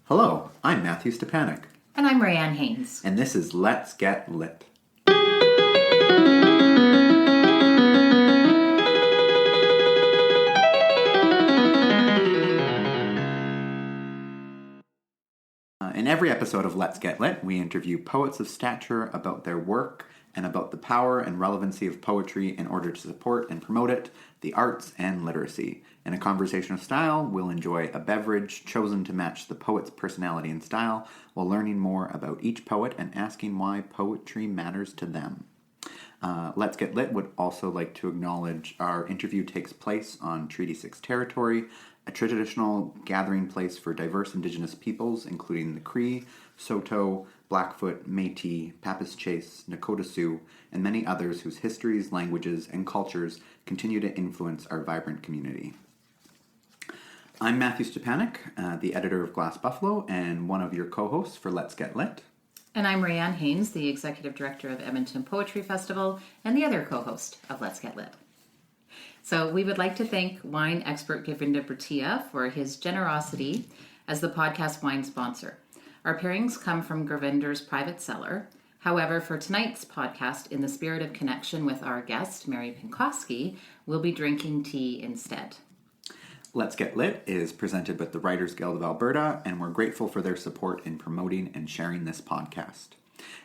Hello, I'm Matthew Stepanic. And I'm Rayanne Haines. And this is Let's Get Lit. In every episode of Let's Get Lit, we interview poets of stature about their work and about the power and relevancy of poetry in order to support and promote it, the arts, and literacy. In a conversational style, we'll enjoy a beverage chosen to match the poet's personality and style while learning more about each poet and asking why poetry matters to them. Let's Get Lit would also like to acknowledge our interview takes place on Treaty 6 territory, a traditional gathering place for diverse Indigenous peoples, including the Cree, Saulteaux, Blackfoot, Métis, Pappas Chase, Nakota Sioux, and many others whose histories, languages, and cultures continue to influence our vibrant community. I'm Matthew Stepanic, the editor of Glass Buffalo, and one of your co-hosts for Let's Get Lit. And I'm Rayanne Haines, the executive director of Edmonton Poetry Festival, and the other co-host of Let's Get Lit. So we would like to thank wine expert Govinda Bhatia for his generosity as the podcast wine sponsor. Our pairings come from Govinder's private cellar. However, for tonight's podcast, in the spirit of connection with our guest, Mary Pinkoski, we'll be drinking tea instead. Let's Get Lit is presented with the Writers Guild of Alberta, and we're grateful for their support in promoting and sharing this podcast.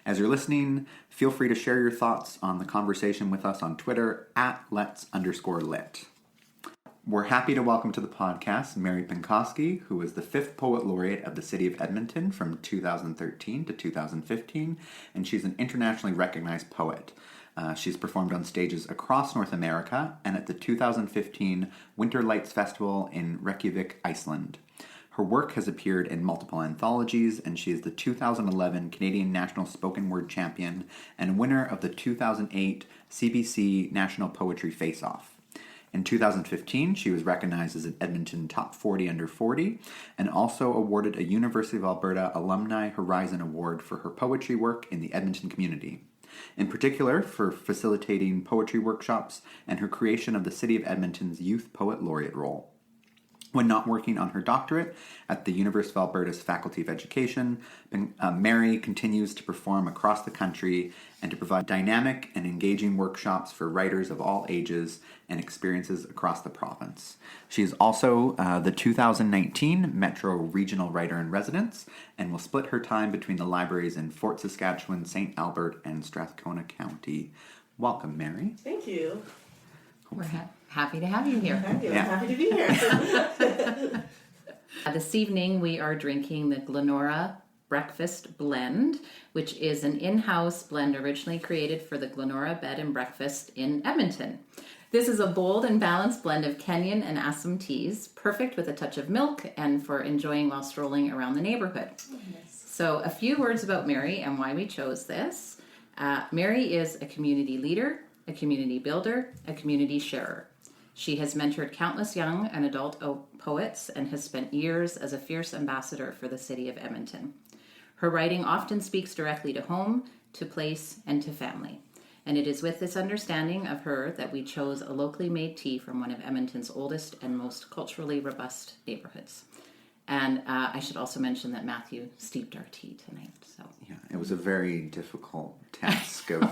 As you're listening, feel free to share your thoughts on the conversation with us on Twitter at @lets_lit. We're happy to welcome to the podcast Mary Pinkoski, who is the 5th Poet Laureate of the City of Edmonton from 2013 to 2015, and she's an internationally recognized poet. She's performed on stages across North America and at the 2015 Winter Lights Festival in Reykjavik, Iceland. Her work has appeared in multiple anthologies, and she is the 2011 Canadian National Spoken Word Champion and winner of the 2008 CBC National Poetry Face-Off. In 2015, she was recognized as an Edmonton Top 40 Under 40 and also awarded a University of Alberta Alumni Horizon Award for her poetry work in the Edmonton community. In particular, for facilitating poetry workshops and her creation of the City of Edmonton's Youth Poet Laureate role. When not working on her doctorate at the University of Alberta's Faculty of Education, Mary continues to perform across the country and to provide dynamic and engaging workshops for writers of all ages and experiences across the province. She is also the 2019 Metro Regional Writer-in-Residence and will split her time between the libraries in Fort Saskatchewan, St. Albert, and Strathcona County. Welcome, Mary. Thank you. We're happy to have you here. Thank you. Yeah. I'm happy to be here. This evening we are drinking the Glenora Breakfast Blend, which is an in-house blend originally created for the Glenora Bed and Breakfast in Edmonton. This is a bold and balanced blend of Kenyan and Assam teas, perfect with a touch of milk and for enjoying while strolling around the neighborhood. Oh, nice. So a few words about Mary and why we chose this. Mary is a community leader, a community builder, a community sharer. She has mentored countless young and adult poets and has spent years as a fierce ambassador for the city of Edmonton. Her writing often speaks directly to home, to place, and to family. And it is with this understanding of her that we chose a locally made tea from one of Edmonton's oldest and most culturally robust neighborhoods. And I should also mention that Matthew steeped our tea tonight. So yeah, it was a very difficult task of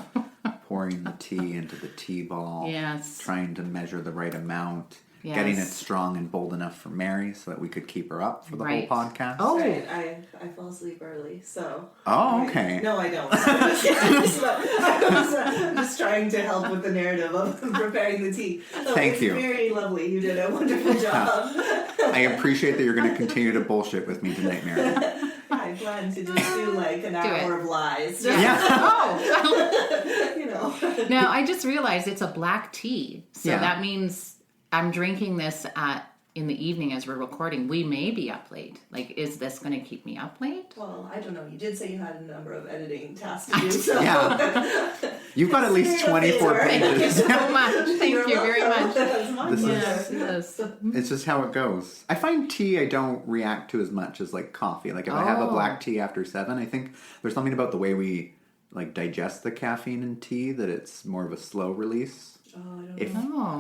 pouring the tea into the tea ball, yes, trying to measure the right amount, yes, getting it strong and bold enough for Mary so that we could keep her up for the right, whole podcast. Oh, right. I fall asleep early, so. Oh, okay. No, I don't. I'm just trying to help with the narrative of preparing the tea. So Thank you. It's very lovely. You did a wonderful job. I appreciate that you're going to continue to bullshit with me tonight, Mary. I plan to just do like an hour of lies. Yeah. Oh. You know. Now, I just realized it's a black tea. So yeah, that means I'm drinking this in the evening as we're recording. We may be up late. Like, is this going to keep me up late? Well, I don't know. You did say you had a number of editing tasks to do. So. Yeah. You've got at least 24 pages. Thank you so much. Thank you very much. Yes. It's just how it goes. I find tea I don't react to as much as like coffee. Like if I have a black tea after 7, I think there's something about the way we like digest the caffeine in tea that it's more of a slow release. Oh, I don't know.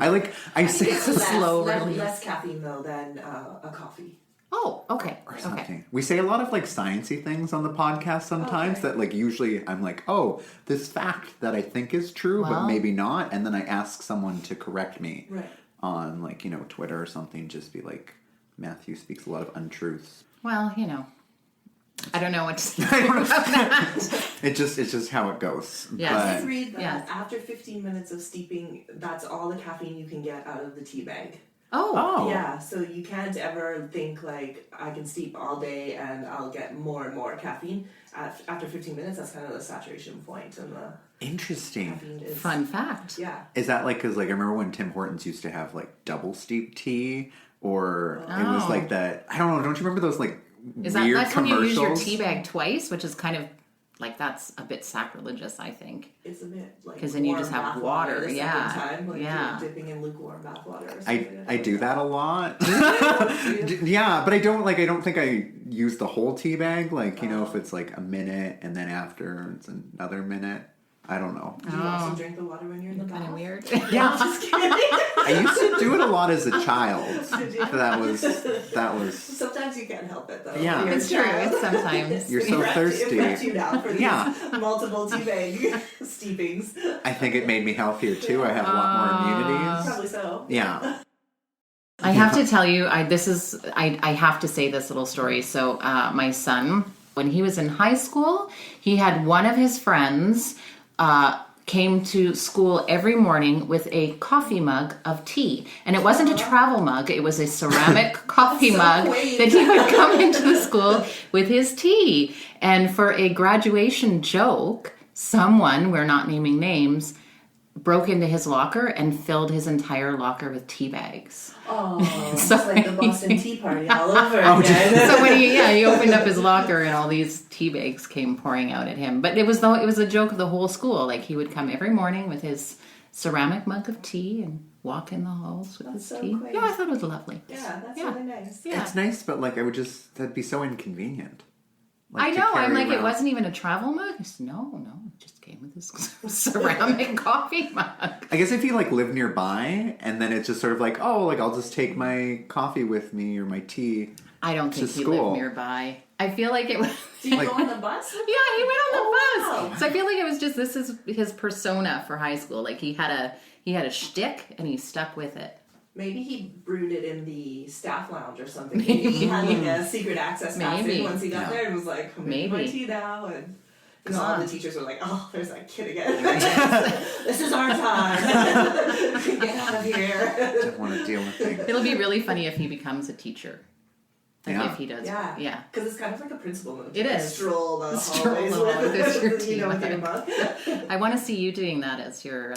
I say it's a slow release. Less caffeine though than a coffee. Oh, okay. or Okay. something. We say a lot of like sciencey things on the podcast sometimes that like usually I'm like, oh, this fact that I think is true, but Well. maybe not. And then I ask someone to correct me Right. on like, Twitter or something. Just be like, Matthew speaks a lot of untruths. Well, I don't know what to say about that. It's just how it goes. Yes. I But did read that Yes. after 15 minutes of steeping, that's all the caffeine you can get out of the tea bag. Oh. Yeah, so you can't ever think like I can steep all day and I'll get more and more caffeine. After 15 minutes, that's kind of the saturation point, and the interesting. caffeine is Fun fact. Yeah. Is that like, because like I remember when Tim Hortons used to have like double steep tea, or it was Oh. like that. I don't know. Don't you remember those like Is weird that's when you use your commercials? tea bag twice, which is kind of like that's a bit sacrilegious, I think. It's a bit like 'Cause then you warm just have bath water, the second yeah, time, like yeah. you're dipping in lukewarm bath water or something. I do that a lot. Yeah, but I don't think I use the whole tea bag. Like, if it's like a minute and then after it's another minute. I don't know. Do you also drink the water when you're in the bath? Kind of weird. Yeah. Just kidding. I used to do it a lot as a child. Did you? That was Sometimes you can't help it though. Yeah. You're a It's true. child. It's sometimes. You're so It thirsty. prepped you now for these Yeah. multiple tea bag steepings. I think it made me healthier too. I have a lot more immunities. Probably so. Yeah. I have to tell you, I have to say this little story. So my son, when he was in high school, he had one of his friends came to school every morning with a coffee mug of tea. And it wasn't a travel mug, it was a ceramic coffee So mug quaint. that he would come into the school with his tea. And for a graduation joke, someone, we're not naming names, broke into his locker and filled his entire locker with tea bags. Oh, it's So- like the Boston Tea Party all over Oh, again. So when he opened up his locker and all these tea bags came pouring out at him. But it was a joke of the whole school. Like he would come every morning with his ceramic mug of tea and walk in the halls with That's his so tea. quaint. Yeah, I thought it was lovely. Yeah, that's Yeah. really nice. Yeah. It's nice, but like that'd be so inconvenient. Like, I to know. I'm carry like, it around. wasn't even a travel mug. He said, no, it just came with this ceramic coffee mug. I guess if you like live nearby, and then it's just sort of like, oh, like I'll just take my coffee with me or my tea. I don't To think he school. lived nearby. I feel like it was. Do you Like- go on the bus? Yeah, he went on the Oh, bus. wow. So I feel like it was just this is his persona for high school. Like he had a shtick and he stuck with it. Maybe he brewed it in the staff lounge or something. Maybe he had like a secret access pass Maybe. in once he got Yeah. there and was like, I'm making my Maybe. tea now. And all Huh. the teachers were like, oh, there's that kid again. This is our time. Get out of here. Don't want to deal with things. It'll be really funny if he becomes a teacher. Like Yeah. if he does. Yeah. Yeah. Because it's kind of like a principal move. It Like, is. Stroll the Stroll hallways along with your tea with your mug. mug. I want to see you doing that as your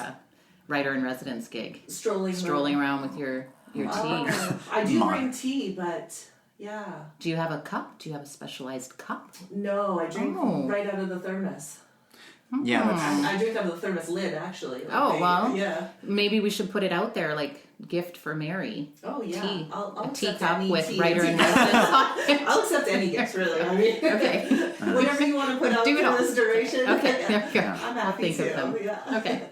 writer in residence gig. Strolling around with your tea. Oh, I do Mug. bring tea, but yeah. Do you have a cup? Do you have a specialized cup? No, I drink Oh. right out of the thermos. Yeah, that's, I drink out of the thermos lid, actually. Like, Oh, well. Yeah. Maybe we should put it out there like gift for Mary. Oh, yeah. Tea. I'll A accept teacup any with tea. writer in residence on it. I'll accept any gifts, really. I mean, Okay. whatever you want to put out Do it for all. this duration. Okay, there we go. I'm I'll happy think to. of them. Yeah. Okay.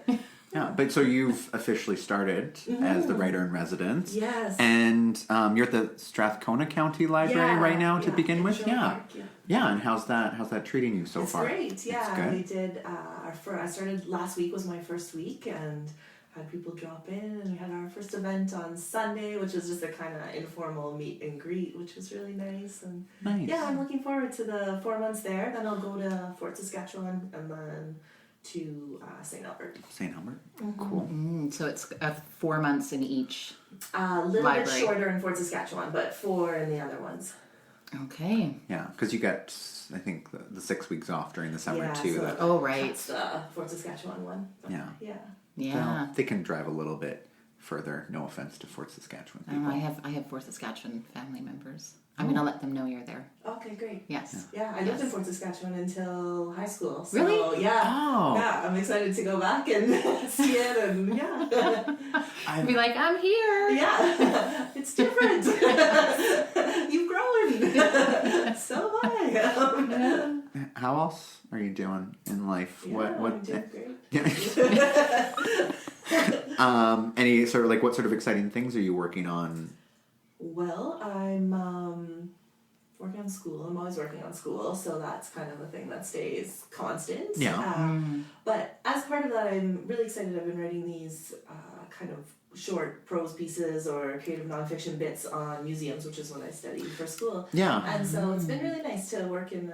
yeah. But so you've officially started as the writer in residence. Yes. And you're at the Strathcona County Library Yeah, right now to yeah, begin in with. Sherwood Yeah. Park, yeah. Yeah. And how's that treating you so It's far? great, yeah. good. We did I started last week was my first week and had people drop in and we had our first event on Sunday, which was just a kind of informal meet and greet, which was really nice. And Nice. yeah, I'm looking forward to the 4 months there. Then I'll go to Fort Saskatchewan and then to St. Albert. St. Albert. Cool. So it's 4 months in each. A little Library. bit shorter in Fort Saskatchewan, but 4 in the other ones. Okay. Yeah, because you get, I think, the 6 weeks off during the summer Yeah, too. so that, Oh, right. That's the Fort Saskatchewan one. yeah. Yeah. Yeah. Well, they can drive a little bit further. No offense to Fort Saskatchewan people. I have 4 Saskatchewan family members. I'm going to let them know you're there. Okay, great. Yes. Yeah, I lived in Yes. Fort Saskatchewan until high school. So, Really? Yeah. Oh. Yeah, I'm excited to go back and see it and yeah. I've- Be like, I'm here. Yeah. It's different. You've grown. So am I. How else are you doing in life? Yeah, what? I'm doing great. Any sort of what sort of exciting things are you working on? Well, I'm working on school. I'm always working on school, so that's kind of a thing that stays constant. Yeah. But as part of that, I'm really excited. I've been writing these kind of short prose pieces or creative nonfiction bits on museums, which is what I studied for school. Yeah. And so it's been really nice to work in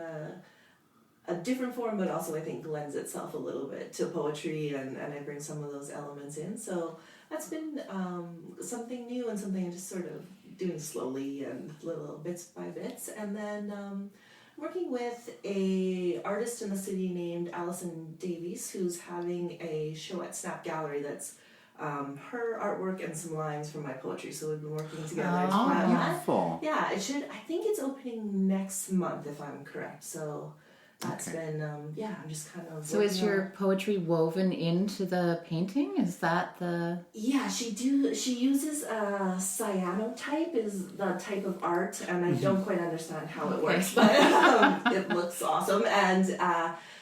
a different form, but also I think lends itself a little bit to poetry, and I bring some of those elements in. So that's been something new and something I'm just sort of doing slowly and little bits by bits. And then working with a artist in the city named Alison Davies, who's having a show at Snap Gallery that's her artwork and some lines from my poetry. So we've been working together to plan that. Beautiful. Yeah, it should. I think it's opening next month, if I'm correct. So that's been, I'm just kind of. So is your poetry woven into the painting? Is that the? Yeah, she uses cyanotype is the type of art, and I don't quite understand how it works, but it looks awesome. And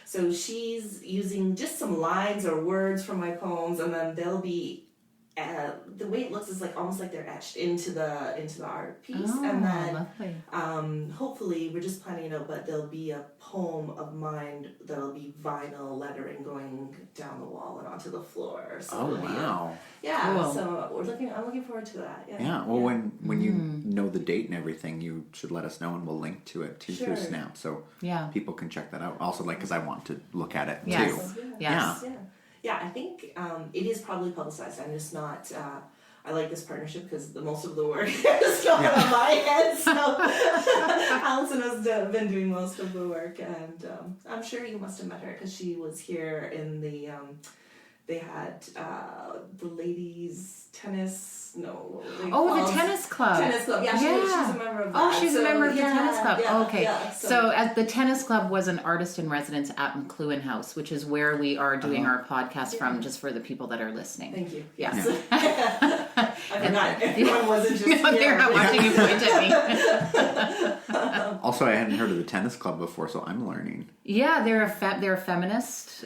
so she's using just some lines or words from my poems, and then they'll be. The way it looks is like almost like they're etched into the art piece, and then hopefully we're just planning it out. But there'll be a poem of mine that'll be vinyl lettering going down the wall and onto the floor. So wow! Cool. So I'm looking forward to that. Yeah. Yeah. Well, when you know the date and everything, you should let us know, and we'll link to it through Snap, so people can check that out. Also, because I want to look at it too. Yes. Yeah, I think it is probably publicized. I'm just not. I like this partnership because most of the work is going on my head. So Allison has been doing most of the work, and I'm sure you must have met her because she was here in the. They had the ladies' tennis. No. The tennis club. Tennis club. Yeah, she's a member of that. Oh, she's a member of the tennis club. Yeah, okay. Yeah, so the tennis club was an artist in residence at McLuhan House, which is where we are doing our podcast from, just for the people that are listening. Thank you. Yes. Yeah. I forgot. Everyone wasn't just here. They're not watching you point at me. Also, I hadn't heard of the tennis club before, so I'm learning. Yeah, they're a feminist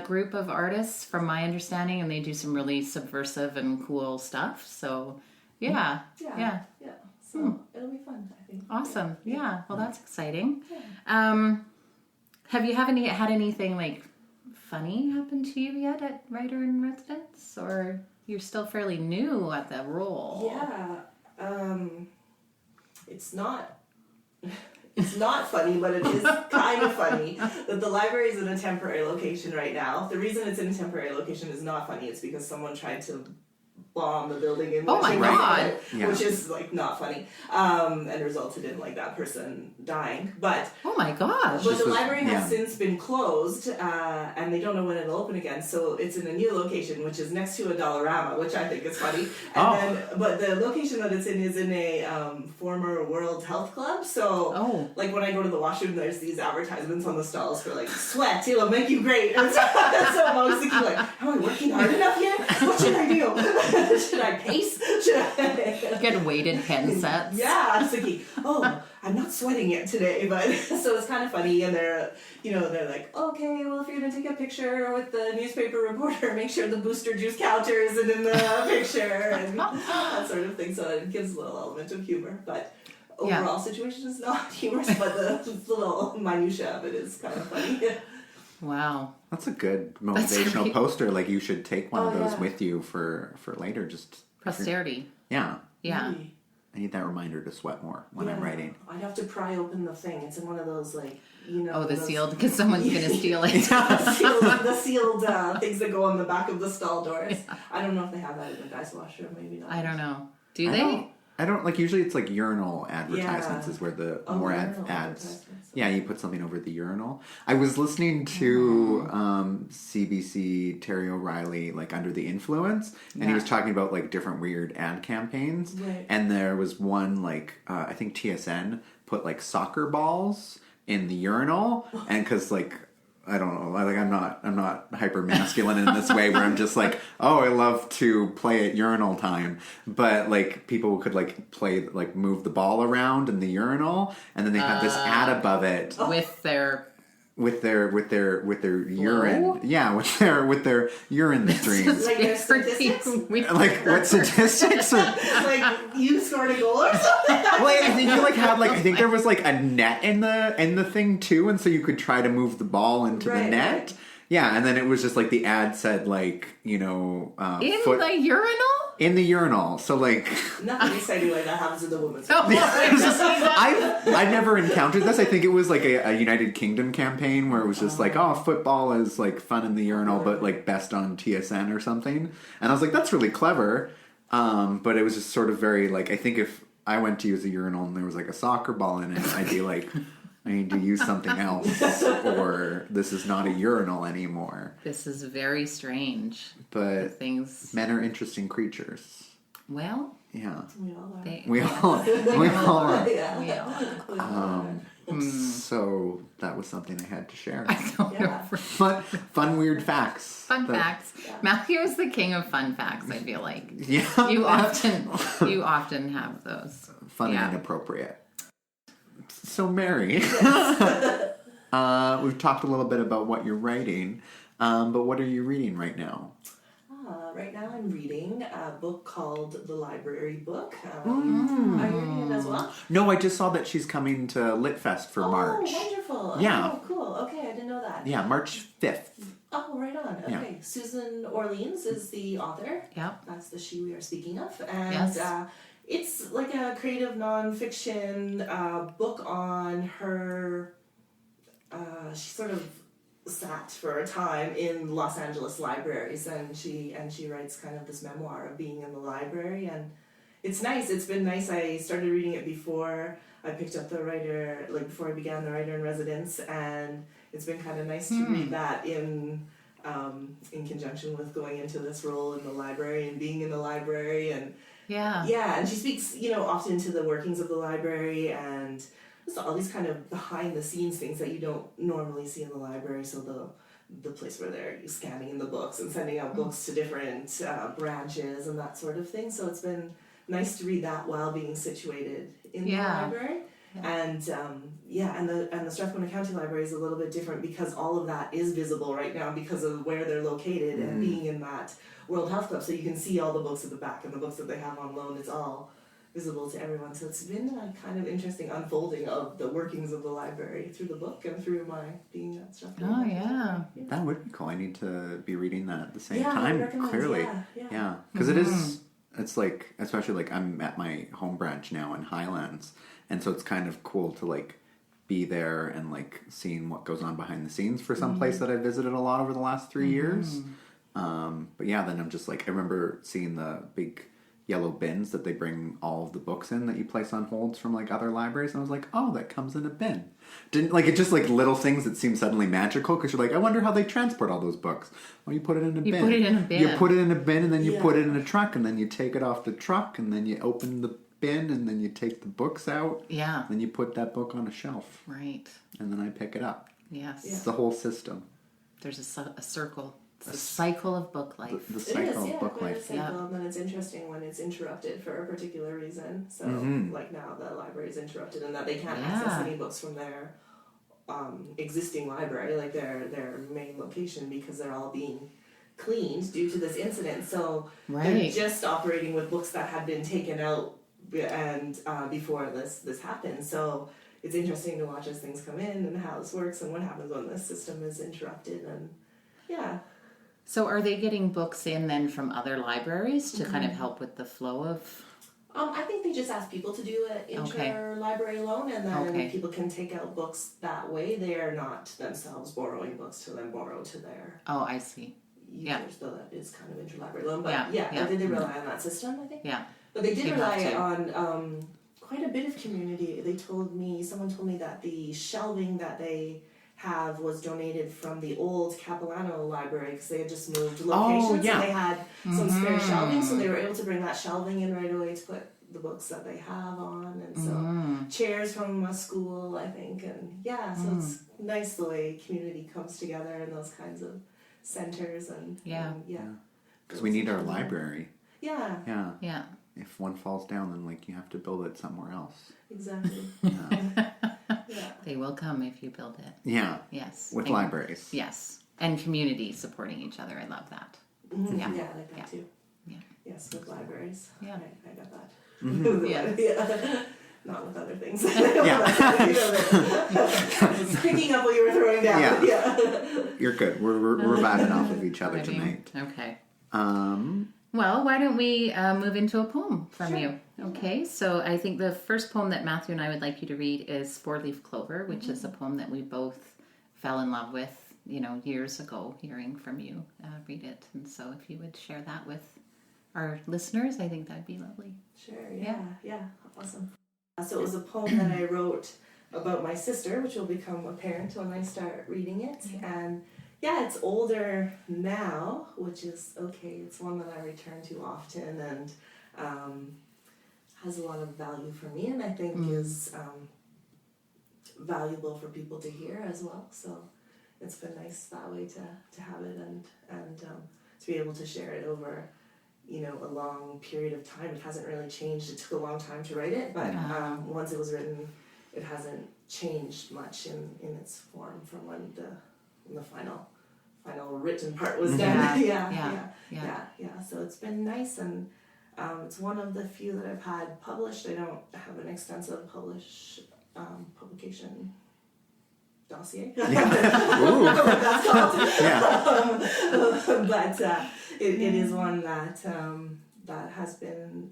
group of artists, from my understanding, and they do some really subversive and cool stuff. So, yeah. So it'll be fun, I think. Awesome. Yeah. Well, that's exciting. Yeah. Have you had anything like funny happen to you yet at Writer in Residence, or you're still fairly new at the role? Yeah. It's not. It's not funny, but it is kind of funny that the library is in a temporary location right now. The reason it's in a temporary location is not funny. It's because someone tried to bomb the building in oh my god, which is like not funny, and resulted in like that person dying. But oh my gosh, but the library has since been closed, and they don't know when it'll open again. So it's in a new location, which is next to a Dollarama, which I think is funny. And but the location that it's in is in a former World Health Club. So like when I go to the washroom, there's these advertisements on the stalls for like sweat, it'll make you great. And so I'm always thinking like, am I working hard enough yet? What should I do? Should I pace? Should I get weighted pen sets? Yeah, I was thinking, I'm not sweating it today, but so it's kind of funny, and they're like, okay, well, if you're gonna take a picture with the newspaper reporter, make sure the booster juice counter isn't in the picture, and that sort of thing. So it gives a little element of humor, but overall situation is not humorous, but the little minutia of it is kind of funny. Wow. That's a good motivational poster. Like, you should take one of those with you for later. Just posterity. Yeah. Maybe. I need that reminder to sweat more when I'm writing. I'd have to pry open the thing. It's in one of those, like, sealed, because someone's going to steal it. the sealed things that go on the back of the stall doors. Yeah. I don't know if they have that in the guys' washroom. Maybe not. I don't know. Do they? I don't, like, usually it's like urinal advertisements is where the more ads. Yeah, you put something over the urinal. I was listening to CBC Terry O'Reilly, like, Under the Influence, and he was talking about, like, different weird ad campaigns. Right. And there was one, like, I think TSN put, like, soccer balls in the urinal, and because, like, I don't know. Like, I'm not hyper masculine in this way where I'm just like, I love to play at urinal time. But like, people could like play, like, move the ball around in the urinal, and then they had this ad above it with their with their urine. Yeah, with their urine streams. Like their statistics? Like what statistics? Like you scored a goal or something? Well, I think you I think there was like a net in the thing too, and so you could try to move the ball into the net. Right. Yeah, and then it was just like the ad said like, In the urinal? In the urinal. So like Nothing exciting like that happens in the women's Oh, room. I've never encountered this. I think it was like a United Kingdom campaign where it was just like, oh, football is like fun in the urinal, but like best on TSN or something. And I was like, that's really clever. But it was just sort of very like, I think if I went to use a urinal and there was like a soccer ball in it, I'd be like, I need to use something else, or this is not a urinal anymore. This is very strange. But things. Men are interesting creatures. Well, yeah, We all are. we all are. Yeah. we all. So that was something I had to share. I don't know. Yeah. Fun weird facts. Fun facts. Matthew is the king of fun facts, I feel like. Yeah, You often have those. Fun Yeah. and inappropriate. So Mary, we've talked a little bit about what you're writing, but what are you reading right now? Right now I'm reading a book called The Library Book. Are you reading it as well? No, I just saw that she's coming to LitFest for March. Oh, wonderful. Yeah. Oh, cool. Okay, I didn't know that. Yeah, March 5th. Oh, right on. Okay. Yeah. Susan Orleans is the author. Yep. That's the she we are speaking of. And Yes. it's like a creative nonfiction book on her. She sort of sat for a time in Los Angeles libraries, and she writes kind of this memoir of being in the library, and it's nice. It's been nice. I started reading it before I picked up the writer, like before I began the writer in residence, and it's been kind of nice to read that in conjunction with going into this role in the library and being in the library, and and she speaks, often to the workings of the library and just all these kind of behind the scenes things that you don't normally see in the library. So the place where they're scanning in the books and sending out books to different branches and that sort of thing. So it's been nice to read that while being situated in the library. And and the Strathmore County Library is a little bit different because all of that is visible right now because of where they're located and being in that World Health Club. So you can see all the books at the back and the books that they have on loan. It's all visible to everyone. So it's been a kind of interesting unfolding of the workings of the library through the book and through my being at Strathmore. Oh, yeah. That would be cool. I need to be reading that at the same I time, recommend, clearly. Yeah. Because it's like, especially like I'm at my home branch now in Highlands, and so it's kind of cool to like be there and like seeing what goes on behind the scenes for some place that I visited a lot over the last 3 years. But yeah, then I'm just like, I remember seeing the big yellow bins that they bring all of the books in that you place on holds from like other libraries, and I was like, oh, that comes in a bin. Didn't like, it's just like little things that seem suddenly magical because you're like, I wonder how they transport all those books. Well, you put it in a bin. You put it in a bin. You put it in a bin, and then you put it in a truck, and then you take it off the truck, and then you open the bin, and then you take the books out. Yeah. Then you put that book on a shelf. Right. And then I pick it up. Yes. It's the whole system. There's a circle. It's the cycle of book life. The cycle of book quite life. a cycle, and then it's interesting when it's interrupted for a particular reason. So, like now the library is interrupted and that they can't access any books from their existing library, like their main location, because they're all being cleaned due to this incident. So they're just operating with books that had been taken out and before this happened. So it's interesting to watch as things come in and how this works and what happens when this system is interrupted. And So are they getting books in then from other libraries to kind of help with the flow of... I think they just ask people to do an inter-library loan, and then people can take out books that way. They are not themselves borrowing books to then borrow to their I see. users, though that is kind of interlibrary loan. But they rely on that system, I think. Yeah. But they did rely on quite a bit of community. Someone told me that the shelving that they have was donated from the old Capilano library because they had just moved locations and they had some spare shelving, so they were able to bring that shelving in right away to put the books that they have on, and so chairs from a school, I think, and so it's nice the way community comes together in those kinds of centers and because we need our library. Yeah. If one falls down, then like you have to build it somewhere else. Exactly. They will come if you build it. Yeah. Yes. With libraries. Yes. And community supporting each other. I love that. Mm-hmm. Yeah, I like that too. Yeah. Yes, with libraries. Yeah. I got that. Mm-hmm. Yeah. Not with other things. Yeah. I was picking up what you were throwing down. Yeah. You're good. We're batting off of each other tonight. Okay. Um, Well, why don't we move into a poem from you? Yeah. Okay, so I think the first poem that Matthew and I would like you to read is Four Leaf Clover, which is a poem that we both fell in love with, years ago, hearing from you read it. And so if you would share that with our listeners, I think that'd be lovely. Sure, yeah. Awesome. So it was a poem that I wrote about my sister, which will become apparent when I start reading it. Yeah. And yeah, it's older now, which is okay. It's one that I return to often and has a lot of value for me, and I think is valuable for people to hear as well. So it's been nice that way to have it and to be able to share it over a long period of time. It hasn't really changed. It took a long time to write it, but once it was written, it hasn't changed much in its form from when the final written part was done. Yeah. So it's been nice, and it's one of the few that I've had published. I don't have an extensive publication dossier. yeah. Ooh. What that's called. Yeah. But it is one that has been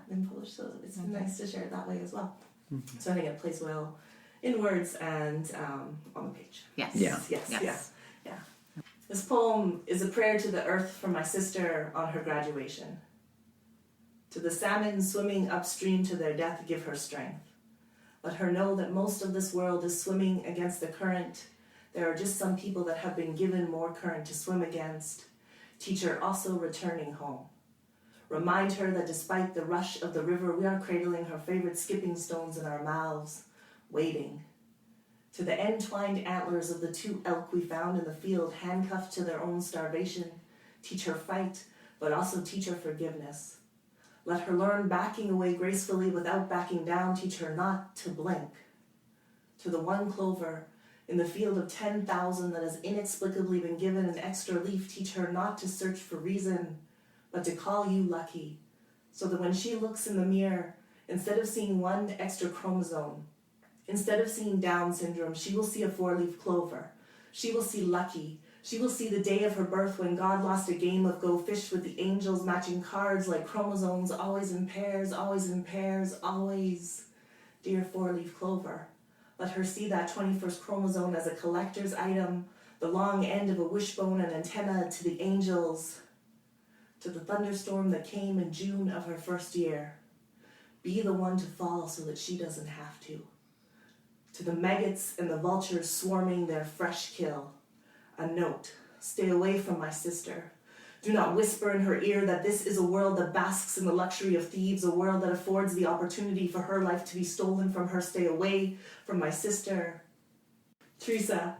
been published. So it's been nice to share it that way as well. Mm-hmm. So I think it plays well in words and on the page. Yes. Yeah. Yes. This poem is a prayer to the earth from my sister on her graduation. To the salmon swimming upstream to their death, give her strength. Let her know that most of this world is swimming against the current. There are just some people that have been given more current to swim against. Teach her also returning home. Remind her that despite the rush of the river, we are cradling her favorite skipping stones in our mouths, waiting. To the entwined antlers of the 2 elk we found in the field, handcuffed to their own starvation, teach her fight, but also teach her forgiveness. Let her learn backing away gracefully without backing down, teach her not to blink. To the 1 clover in the field of 10,000 that has inexplicably been given an extra leaf, teach her not to search for reason, but to call you lucky, so that when she looks in the mirror, instead of seeing 1 extra chromosome, instead of seeing Down syndrome, she will see a 4-leaf clover. She will see lucky. She will see the day of her birth when God lost a game of Go Fish with the angels, matching cards like chromosomes, always in pairs, always in pairs, always. Dear 4-leaf clover, let her see that 21st chromosome as a collector's item, the long end of a wishbone and antenna to the angels, to the thunderstorm that came in June of her first year. Be the one to fall so that she doesn't have to. To the maggots and the vultures swarming their fresh kill, a note, stay away from my sister. Do not whisper in her ear that this is a world that basks in the luxury of thieves, a world that affords the opportunity for her life to be stolen from her. Stay away from my sister. Teresa,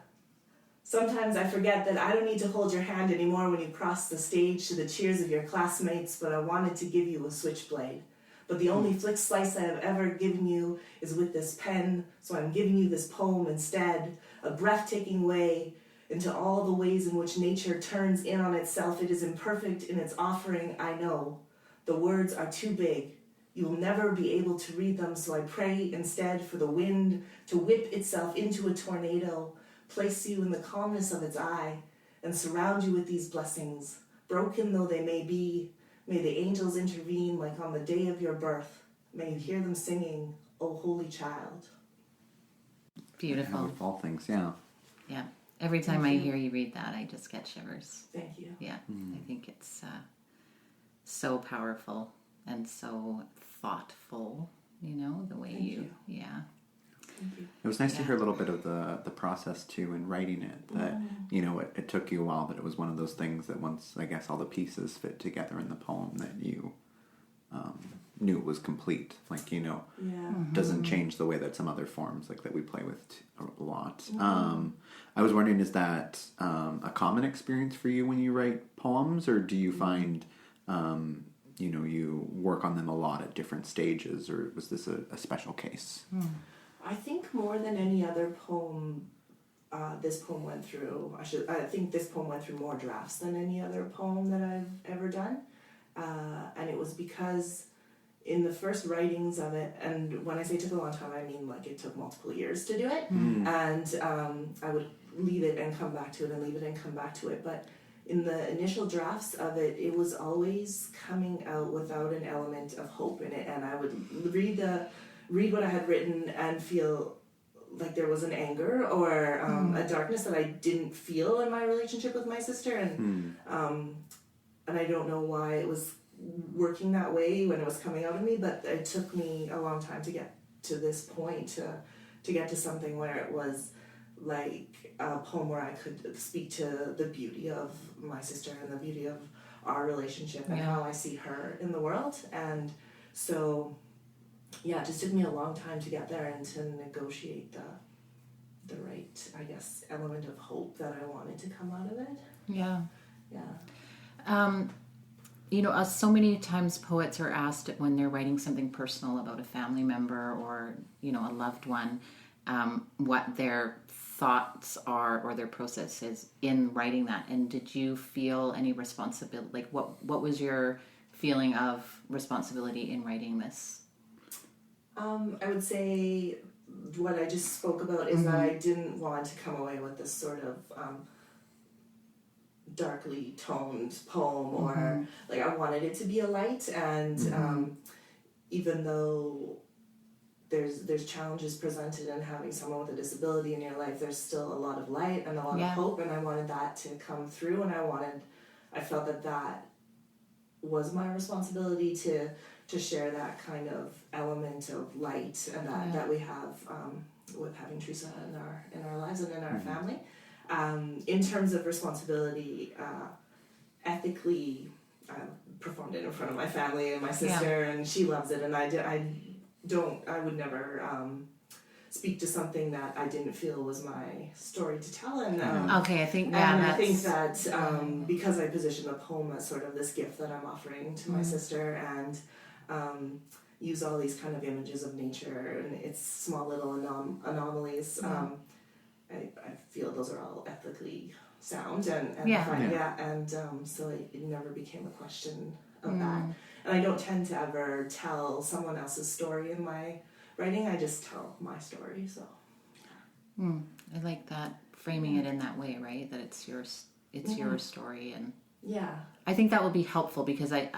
sometimes I forget that I don't need to hold your hand anymore when you cross the stage to the cheers of your classmates, but I wanted to give you a switchblade. But the only flick slice I have ever given you is with this pen, so I'm giving you this poem instead, a breathtaking way into all the ways in which nature turns in on itself. It is imperfect in its offering, I know. The words are too big. You will never be able to read them, so I pray instead for the wind to whip itself into a tornado, place you in the calmness of its eye, and surround you with these blessings. Broken though they may be, may the angels intervene like on the day of your birth. May you hear them singing, O Holy Child. Beautiful. With all things, yeah. Yeah. Every time I hear you read that, I just get shivers. Thank you. Yeah. I think it's so powerful and so thoughtful, the way you. Yeah. Thank you. It was nice to hear a little bit of the process too in writing it, that it took you a while, but it was one of those things that once I guess all the pieces fit together in the poem that you knew it was complete, doesn't change the way that some other forms that we play with a lot. I was wondering, is that a common experience for you when you write poems, or do you find you work on them a lot at different stages, or was this a special case? I think more than any other poem, this poem went through. I think this poem went through more drafts than any other poem that I've ever done, and it was because in the first writings of it, and when I say took a long time, I mean like it took multiple years to do it, and I would leave it and come back to it and leave it and come back to it, but in the initial drafts of it, it was always coming out without an element of hope in it, and I would read what I had written and feel like there was an anger or a darkness that I didn't feel in my relationship with my sister, and I don't know why it was working that way when it was coming out of me, but it took me a long time to get to this point, to get to something where it was like a poem where I could speak to the beauty of my sister and the beauty of our relationship and how I see her in the world. And so it just took me a long time to get there and to negotiate the right, I guess, element of hope that I wanted to come out of it. So many times poets are asked when they're writing something personal about a family member or, a loved one, what their thoughts are or their process is in writing that. And did you feel any responsibility? Like, what was your feeling of responsibility in writing this? I would say what I just spoke about is that I didn't want to come away with this sort of darkly toned poem, or like I wanted it to be a light, and even though there's challenges presented in having someone with a disability in your life, there's still a lot of light and a lot of hope, and I wanted that to come through, and I felt that was my responsibility to share that kind of element of light and that we have with having Teresa in our lives and in our family. In terms of responsibility, ethically, I performed it in front of my family and my sister, and she loves it, and I would never speak to something that I didn't feel was my story to tell. And I think that because I position the poem as sort of this gift that I'm offering to my sister, and use all these kind of images of nature and its small little anomalies, I feel those are all ethically sound and fine. So it never became a question of that. And I don't tend to ever tell someone else's story in my writing. I just tell my story. So I like that, framing it in that way, right? That it's your story, and I think that will be helpful because I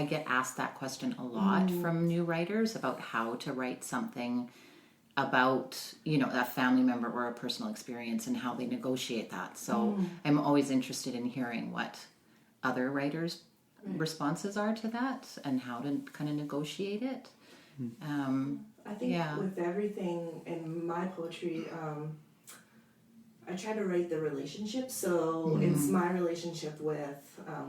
get asked that question a lot from new writers about how to write something about a family member or a personal experience and how they negotiate that. So I'm always interested in hearing what other writers' responses are to that and how to kind of negotiate it. I think with everything in my poetry, I try to write the relationship, so it's my relationship with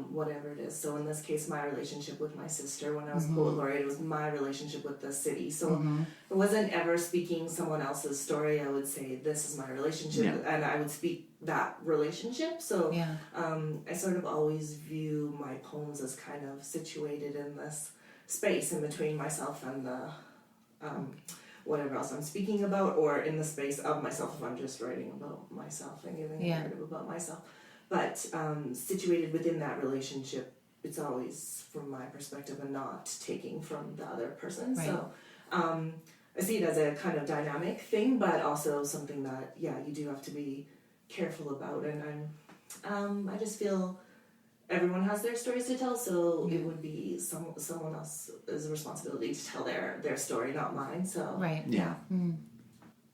whatever it is. So in this case, my relationship with my sister. When I was Poet Laureate, it was my relationship with the city. So it wasn't ever speaking someone else's story. I would say, this is my relationship, and I would speak that relationship. So I sort of always view my poems as kind of situated in this space in between myself and the whatever else I'm speaking about, or in the space of myself if I'm just writing about myself and giving a narrative about myself. But situated within that relationship, it's always from my perspective and not taking from the other person. Right. So I see it as a kind of dynamic thing, but also something that, you do have to be careful about. And I just feel everyone has their stories to tell, so it would be someone else's responsibility to tell their story, not mine. So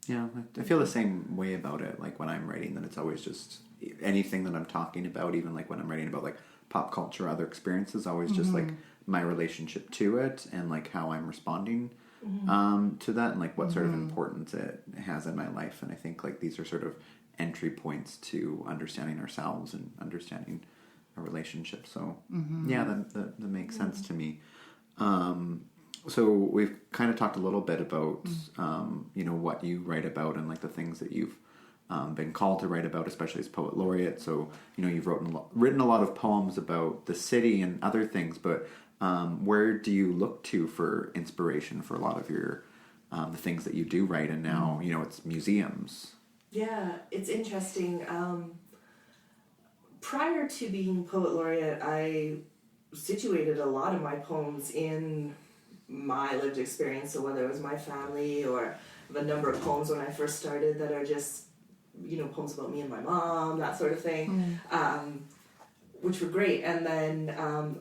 Yeah, I feel the same way about it. Like when I'm writing, that it's always just anything that I'm talking about, even like when I'm writing about like pop culture, other experiences, always just like my relationship to it and like how I'm responding to that, and like what sort of importance it has in my life. And I think like these are sort of entry points to understanding ourselves and understanding a relationship. So that makes sense to me. So we've kind of talked a little bit about what you write about and like the things that you've been called to write about, especially as Poet Laureate. So you've written a lot of poems about the city and other things, but where do you look to for inspiration for a lot of your the things that you do write, and now, it's museums. Yeah, it's interesting. Prior to being Poet Laureate, I situated a lot of my poems in my lived experience, so whether it was my family or the number of poems when I first started that are just, poems about me and my mom, that sort of thing, which were great. And then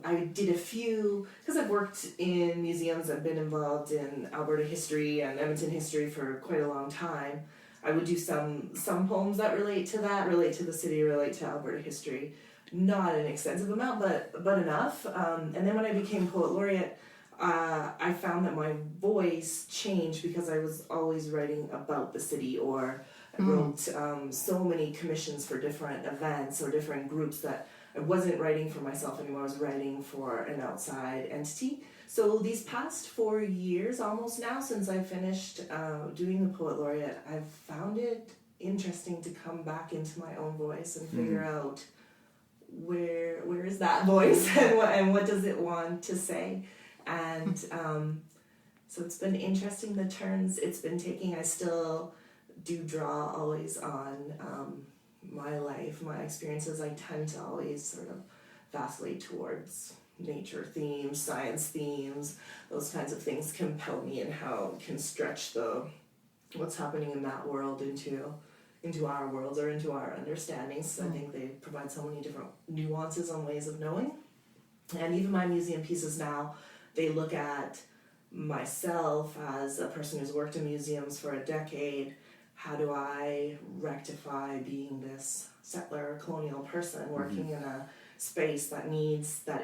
I did a few, because I've worked in museums, I've been involved in Alberta history and Edmonton history for quite a long time. I would do some poems that relate to the city, relate to Alberta history. Not an extensive amount, but enough. And then when I became Poet Laureate, I found that my voice changed because I was always writing about the city, or I wrote so many commissions for different events or different groups that I wasn't writing for myself anymore. I was writing for an outside entity. So these past 4 years, almost now, since I finished doing the Poet Laureate, I've found it interesting to come back into my own voice and figure out where is that voice and what does it want to say. And so it's been interesting, the turns it's been taking. I still do draw always on my life, my experiences. I tend to always sort of vacillate towards nature themes, science themes, those kinds of things compel me, and how it can stretch what's happening in that world into our worlds or into our understandings. I think they provide so many different nuances and ways of knowing. And even my museum pieces now, they look at myself as a person who's worked in museums for a decade. How do I rectify being this settler colonial person working in a space that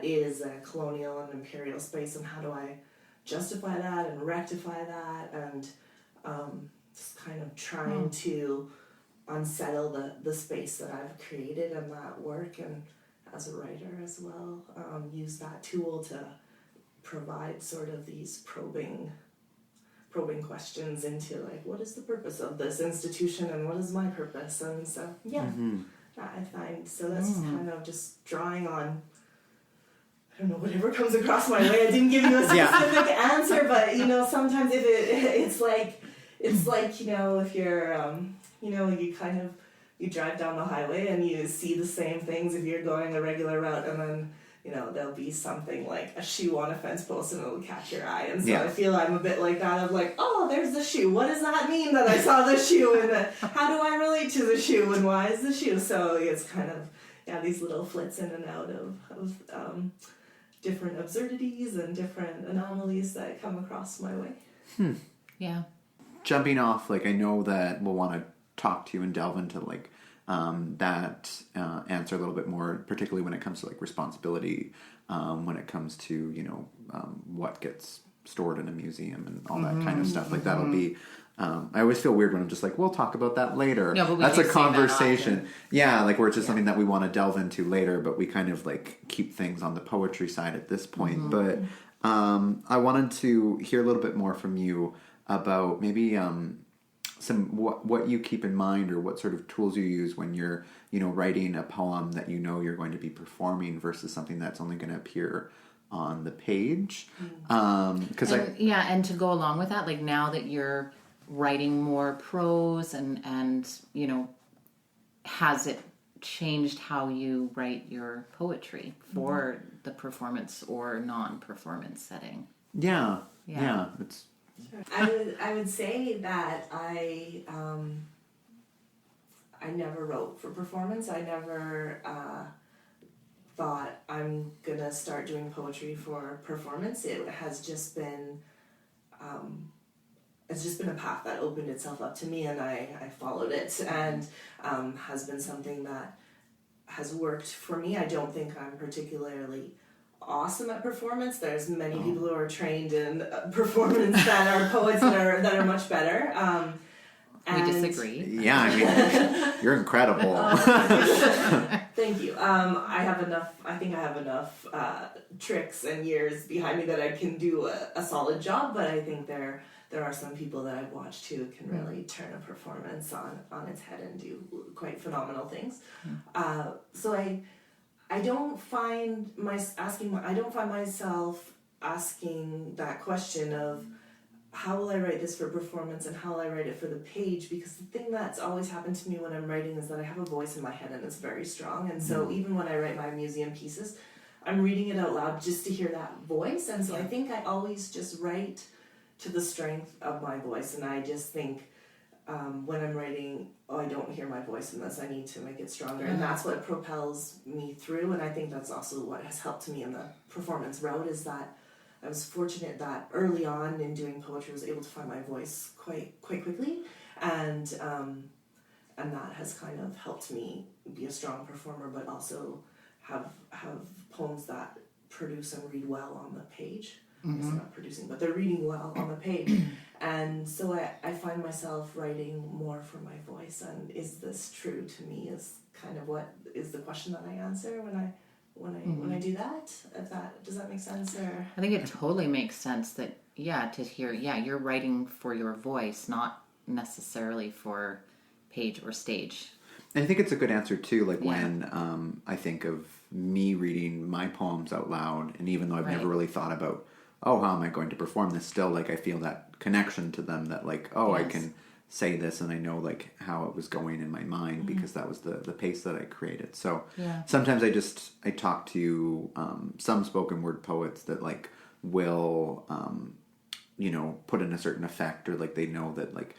is a colonial and imperial space, and how do I justify that and rectify that, and just kind of trying to unsettle the space that I've created and that work, and as a writer as well, use that tool to provide sort of these probing questions into, like, what is the purpose of this institution and what is my purpose? And so I find, so that's kind of just drawing on, I don't know, whatever comes across my way. I didn't give you a specific answer, but sometimes if it's like if you're you drive down the highway and you see the same things if you're going a regular route, and then there'll be something like a shoe on a fence post and it'll catch your eye. And so I feel I'm a bit like that, of like, oh, there's the shoe. What does that mean that I saw the shoe? And how do I relate to the shoe? And why is the shoe? So it's kind of, these little flits in and out of different absurdities and different anomalies that come across my way. Yeah. Jumping off, I know that we'll want to talk to you and delve into, that answer a little bit more, particularly when it comes to responsibility, when it comes to what gets stored in a museum and all that kind of stuff. That'll be. I always feel weird when I'm just we'll talk about that later. No, but that's a conversation. Where it's just something that we want to delve into later, but we kind of keep things on the poetry side at this point. But I wanted to hear a little bit more from you about maybe what you keep in mind, or what sort of tools you use when you're writing a poem that you're going to be performing versus something that's only going to appear on the page. And to go along with that, now that you're writing more prose and has it changed how you write your poetry for the performance or non-performance setting? Yeah. It's. I would say that I never wrote for performance. I never thought I'm gonna start doing poetry for performance. It has just been it's just been a path that opened itself up to me, and I followed it, and has been something that has worked for me. I don't think I'm particularly awesome at performance. There's many people who are trained in performance that are poets that are much better. We disagree. Yeah, I mean, you're incredible. Thank you. I think I have enough tricks and years behind me that I can do a solid job, but I think there are some people that I've watched who can really turn a performance on its head and do quite phenomenal things. So I don't find myself asking that question of how will I write this for performance and how will I write it for the page? Because the thing that's always happened to me when I'm writing is that I have a voice in my head and it's very strong. And so even when I write my museum pieces, I'm reading it out loud just to hear that voice. And so I think I always just write to the strength of my voice. And I just think when I'm writing, oh, I don't hear my voice in this, I need to make it stronger. And that's what propels me through. And I think that's also what has helped me in the performance route, is that I was fortunate that early on in doing poetry I was able to find my voice quite quickly, and that has kind of helped me be a strong performer, but also have poems that produce and read well on the page. So not producing, but they're reading well on the page. And so I find myself writing more for my voice. And is this true to me is kind of what is the question that I answer when I do that. Does that make sense? Or I think it totally makes sense that to hear you're writing for your voice, not necessarily for page or stage. And I think it's a good answer too, like when I think of me reading my poems out loud, and even though I've never really thought about, oh, how am I going to perform this, still like I feel that connection to them, that like, oh, I can say this and I know like how it was going in my mind because that was the pace that I created. So sometimes I talk to some spoken word poets that like will put in a certain effect, or like they know that like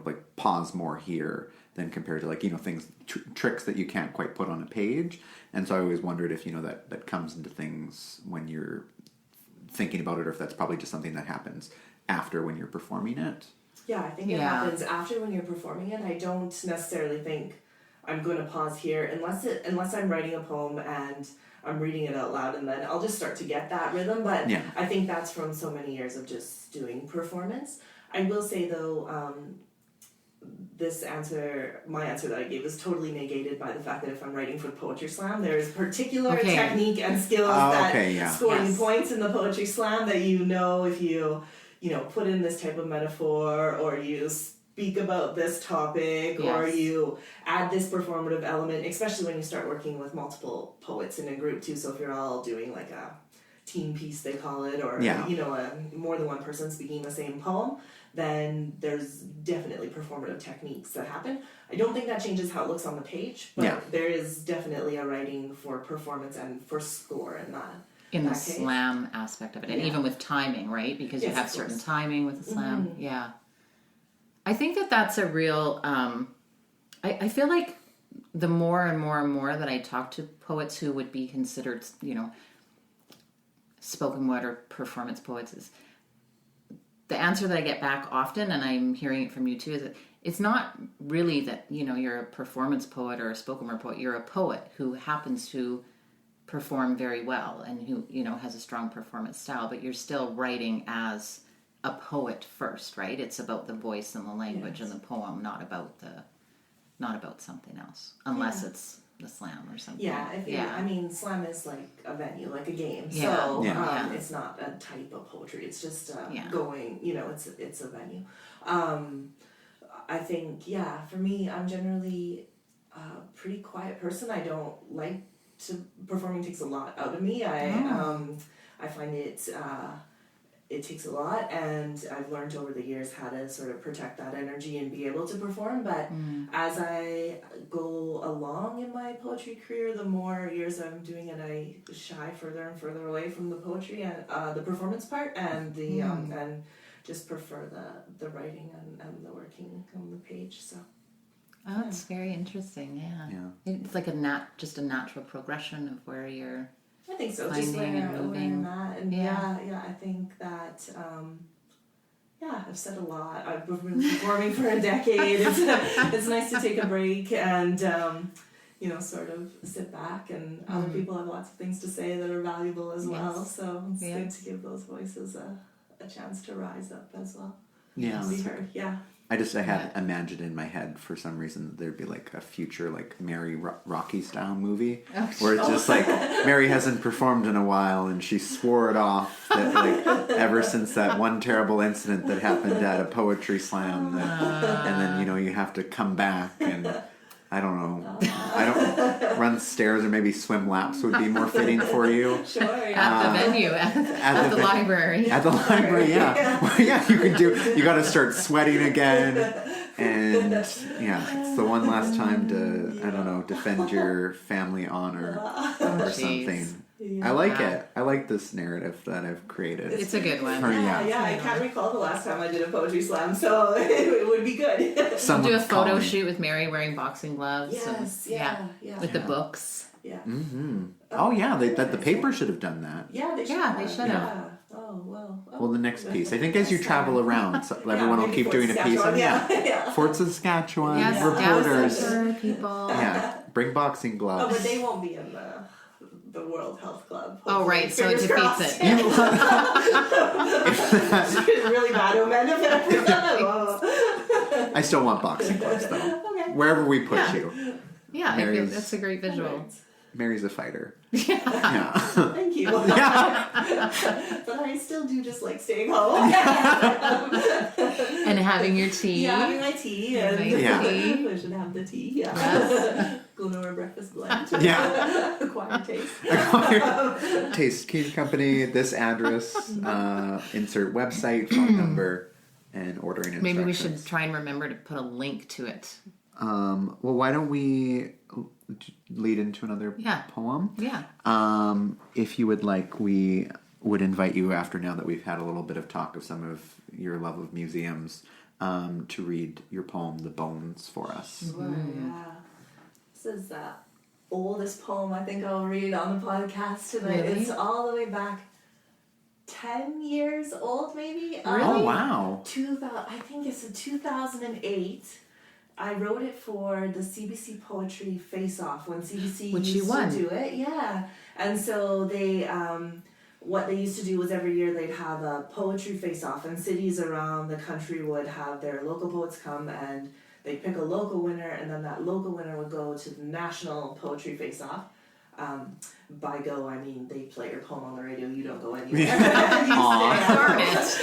like pause more here than compared to like things tricks that you can't quite put on a page. And so I always wondered if that comes into things when you're thinking about it, or if that's probably just something that happens after when you're performing it. Yeah, I think it happens after when you're performing it. I don't necessarily think I'm going to pause here unless I'm writing a poem and I'm reading it out loud, and then I'll just start to get that rhythm. But I think that's from so many years of just doing performance. I will say though, my answer that I gave is totally negated by the fact that if I'm writing for the poetry slam, there's particular technique and skills score you points in the poetry slam that if you put in this type of metaphor, or you speak about this topic, or you add this performative element, especially when you start working with multiple poets in a group too. So if you're all doing like a team piece, they call it, or more than one person speaking the same poem, then there's definitely performative techniques that happen. I don't think that changes how it looks on the page, but there is definitely a writing for performance and for score in that. In the slam aspect of it, and even with timing, right? Because you have certain timing with the slam. Mm-hmm. Yeah. I think that's a real, I feel like the more and more and more that I talk to poets who would be considered, spoken word or performance poets, is the answer that I get back often, and I'm hearing it from you too, is that it's not really that, you're a performance poet or a spoken word poet. You're a poet who happens to perform very well and who has a strong performance style, but you're still writing as a poet first, right? It's about the voice and the language and the poem, not about something else, unless it's the slam or something. I mean, slam is like a venue, like a game. So it's not a type of poetry. It's just going. It's a venue. I think for me, I'm generally a pretty quiet person. I don't like performing takes a lot out of me. I find it takes a lot, and I've learned over the years how to sort of protect that energy and be able to perform. But as I go along in my poetry career, the more years I'm doing it, I shy further and further away from the poetry and the performance part, and the and just prefer the writing and the working on the page. So. Oh, that's very interesting. Yeah. It's like just a natural progression of where you're. I think so. Just learning that, and I think that. I've said a lot. I've been performing for a decade. It's nice to take a break and sort of sit back, and other people have lots of things to say that are valuable as well. So it's good to give those voices a chance to rise up as well. Yeah. And be heard. Yeah. I had imagined in my head for some reason that there'd be like a future like Mary Rocky style movie where it's just like Mary hasn't performed in a while and she swore it off that like ever since that one terrible incident that happened at a poetry slam and then you have to come back and I don't know. I don't run stairs, or maybe swim laps would be more fitting for you. Sure, yeah. At the venue, at the library. At the library, yeah. Well, yeah, you got to start sweating again. And yeah, it's the one last time to, I don't know, defend your family honor or something. Yeah. I like it. I like this narrative that I've created. It's a good one. Yeah, I can't recall the last time I did a poetry slam, so it would be good. We'll do a photo shoot with Mary wearing boxing gloves. Yes, and, with the books. Yeah. Mm-hmm. Oh yeah, the paper should have done that. Yeah, they should. They should have. Yeah. Oh well. Well, the next piece. I think as you travel around, so everyone will keep doing a piece on Fort Saskatchewan, yes, reporters. People. Yeah, bring boxing gloves. Oh, but they won't be in the World Health Club. Oh, right, so it defeats it. It's really bad omen of I still want boxing gloves, though. Okay. Wherever we put you. Yeah, I feel that's a great visual. Mary's a fighter. Yeah. Thank you. Yeah. But I still do just like staying home. And having your tea. Yeah, having my tea. And I should have the tea. Yeah. Yes. Glenora Breakfast Blend. Yeah. Acquired taste. Acquired taste. Key company, this address, insert website, phone number, and ordering instructions. Maybe we should try and remember to put a link to it. Well, why don't we lead into another poem? Yeah. If you would like, we would invite you after, now that we've had a little bit of talk of some of your love of museums, to read your poem, The Bones, for us. Yeah. This is the oldest poem I think I'll read on the podcast tonight. Really? It's all the way back 10 years old, maybe. Really? Oh, wow. I think it's a 2008. I wrote it for the CBC Poetry Face-Off when CBC used to do it. Yeah. And so they, what they used to do was every year they'd have a poetry face-off, and cities around the country would have their local poets come and they'd pick a local winner, and then that local winner would go to the national poetry face-off. By go, I mean they play your poem on the radio, you don't go anywhere. Darn it.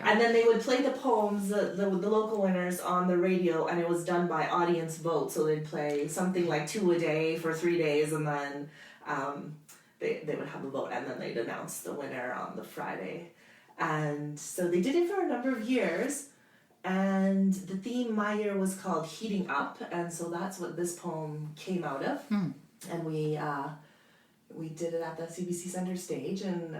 And then they would play the poems, the local winners, on the radio, and it was done by audience vote. So they'd play something like 2 a day for 3 days, and then they would have a vote, and then they'd announce the winner on the Friday. And so they did it for a number of years. And the theme my year was called Heating Up, and so that's what this poem came out of. And we did it at the CBC Center stage and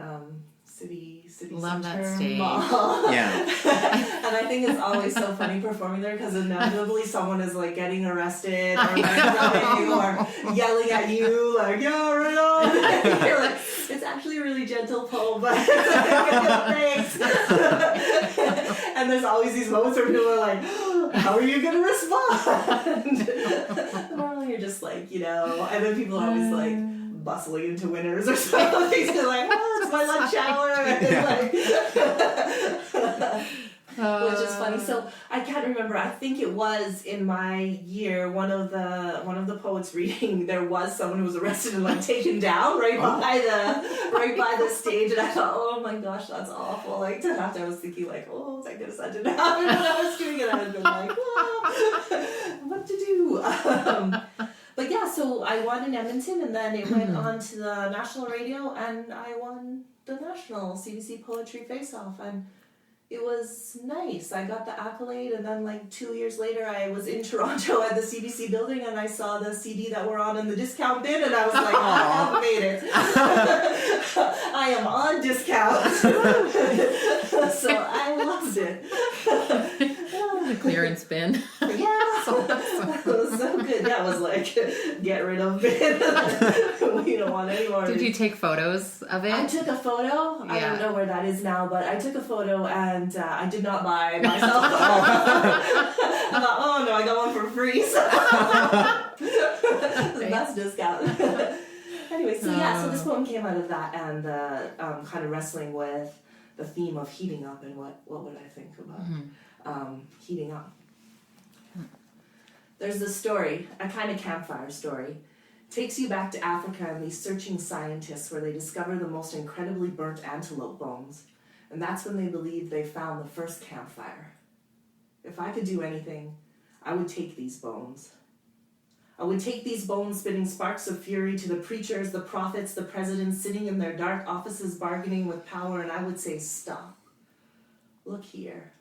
City Love Center that stage. Mall. Yeah. And I think it's always so funny performing there because inevitably someone is like getting arrested or running or yelling at you like, yeah, right on. You're like, it's actually a really gentle poem, but thanks. And there's always these moments where people are like, how are you going to respond? Normally you're just like, and then people are always like bustling into winners or something. So like, it's my lunch hour. Which is funny. So I can't remember. I think it was in my year, one of the poets reading, there was someone who was arrested and like taken down right by the stage, and I thought, oh my gosh, that's awful. Like to have to, I was thinking like, oh thank goodness that didn't happen when I was doing it. I had been like, what to do? But yeah, so I won in Edmonton, and then it went on to the national radio, and I won the national CBC Poetry Face-Off, and it was nice. I got the accolade, and then like 2 years later, I was in Toronto at the CBC building, and I saw the CD that we're on in the discount bin, and I was like, I have made it. I am on discount. So I loved it. The clearance bin. Yeah. It was so good. Yeah, it was like, get rid of it. We don't want any more. Did you take photos of it? I took a photo. Yeah. I don't know where that is now, but I took a photo, and I did not buy myself. I thought, oh no, I got one for free. So that's discount. Anyway, so this poem came out of that, and kind of wrestling with the theme of heating up, and what would I think about heating up. There's this story, a kind of campfire story. Takes you back to Africa and these searching scientists where they discover the most incredibly burnt antelope bones. And that's when they believe they found the first campfire. If I could do anything, I would take these bones. I would take these bones, spitting sparks of fury to the preachers, the prophets, the presidents sitting in their dark offices bargaining with power, and I would say, stop. Look here.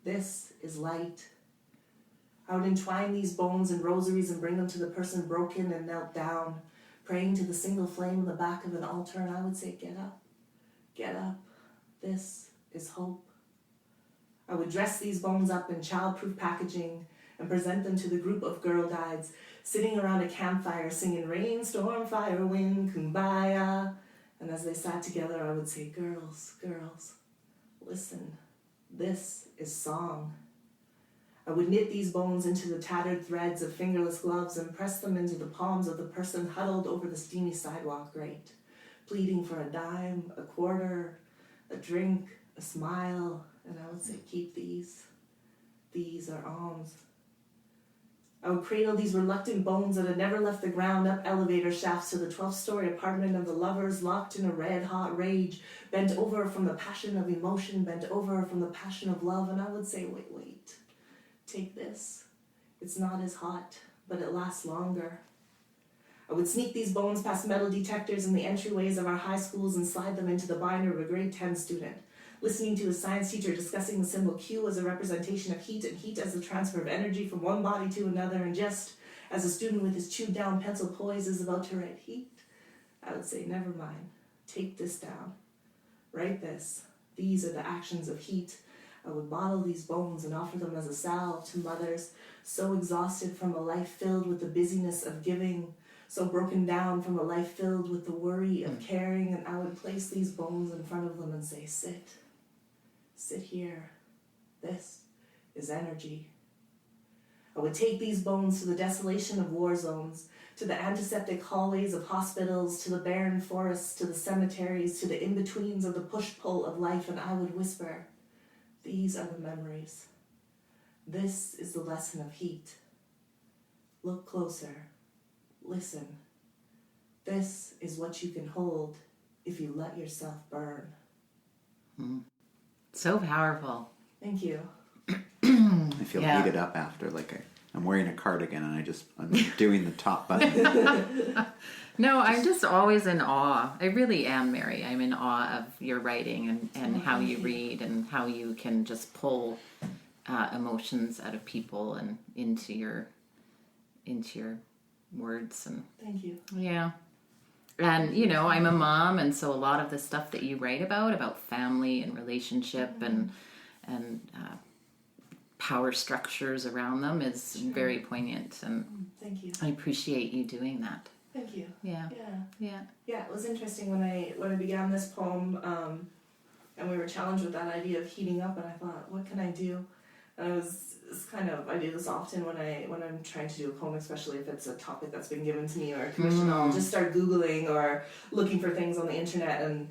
This is light. I would entwine these bones in rosaries and bring them to the person broken and knelt down, praying to the single flame in the back of an altar, and I would say, get up. Get up. This is hope. I would dress these bones up in childproof packaging and present them to the group of girl guides sitting around a campfire singing rain, storm, fire, wind, kumbaya. And as they sat together, I would say, girls, girls, listen, this is song. I would knit these bones into the tattered threads of fingerless gloves and press them into the palms of the person huddled over the steamy sidewalk grate, pleading for a dime, a quarter, a drink, a smile, and I would say, keep these. These are alms. I would cradle these reluctant bones that had never left the ground up elevator shafts to the 12th-story apartment of the lovers locked in a red-hot rage, bent over from the passion of emotion, bent over from the passion of love, and I would say, wait, take this. It's not as hot, but it lasts longer. I would sneak these bones past metal detectors in the entryways of our high schools and slide them into the binder of a grade 10 student, listening to a science teacher discussing the symbol Q as a representation of heat and heat as the transfer of energy from one body to another, and just as a student with his chewed down pencil poised is about to write heat, I would say, never mind, take this down, write this. These are the actions of heat. I would bottle these bones and offer them as a salve to mothers so exhausted from a life filled with the busyness of giving, so broken down from a life filled with the worry of caring, and I would place these bones in front of them and say, sit here. This is energy. I would take these bones to the desolation of war zones, to the antiseptic hallways of hospitals, to the barren forests, to the cemeteries, to the in-betweens of the push-pull of life, and I would whisper, these are the memories. This is the lesson of heat. Look closer. Listen. This is what you can hold if you let yourself burn. So powerful. Thank you. I feel heated up after, I'm wearing a cardigan and I'm doing the top button. No, I'm just always in awe. I really am, Mary. I'm in awe of your writing and how you read and how you can just pull emotions out of people and into your words. And thank you. Yeah. And, I'm a mom, and so a lot of the stuff that you write about family and relationship and power structures around them is very poignant. And thank you. I appreciate you doing that. Thank you. Yeah. Yeah, it was interesting when I began this poem, and we were challenged with that idea of heating up, and I thought, what can I do? And I do this often when I'm trying to do a poem, especially if it's a topic that's been given to me or a commission. I'll just start Googling or looking for things on the internet, and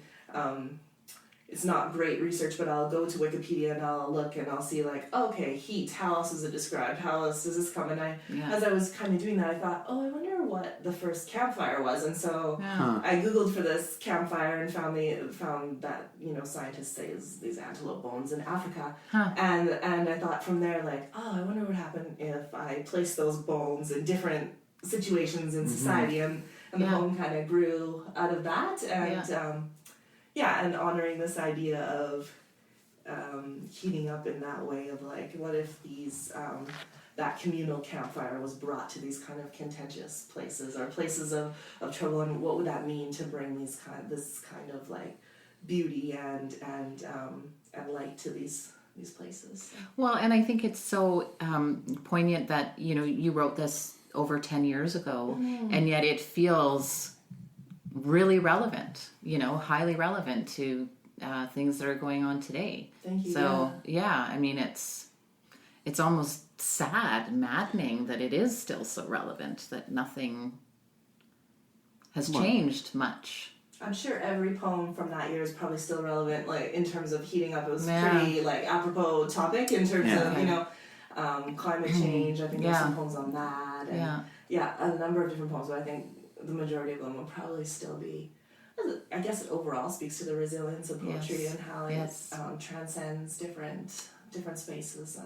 it's not great research, but I'll go to Wikipedia and I'll look and I'll see okay, heat, how else is it described? How else does this come? And as I was kind of doing that, I thought, I wonder what the first campfire was. And so I Googled for this campfire and found that, scientists say is these antelope bones in Africa. And I thought from there, I wonder what happened if I placed those bones in different situations in society. And the poem kind of grew out of that. And and honoring this idea of heating up in that way of what if these that communal campfire was brought to these kind of contentious places or places of trouble, and what would that mean to bring this kind of beauty and light to these places. Well, and I think it's so poignant that you wrote this over 10 years ago, and yet it feels really relevant, highly relevant to things that are going on today. Thank you. So I mean, it's almost sad, maddening that it is still so relevant, that nothing has changed much. I'm sure every poem from that year is probably still relevant, in terms of heating up. It was pretty apropos topic in terms of climate change. I think there's some poems on that, and a number of different poems, but I think the majority of them will probably still be, I guess it overall speaks to the resilience of poetry and how it transcends different spaces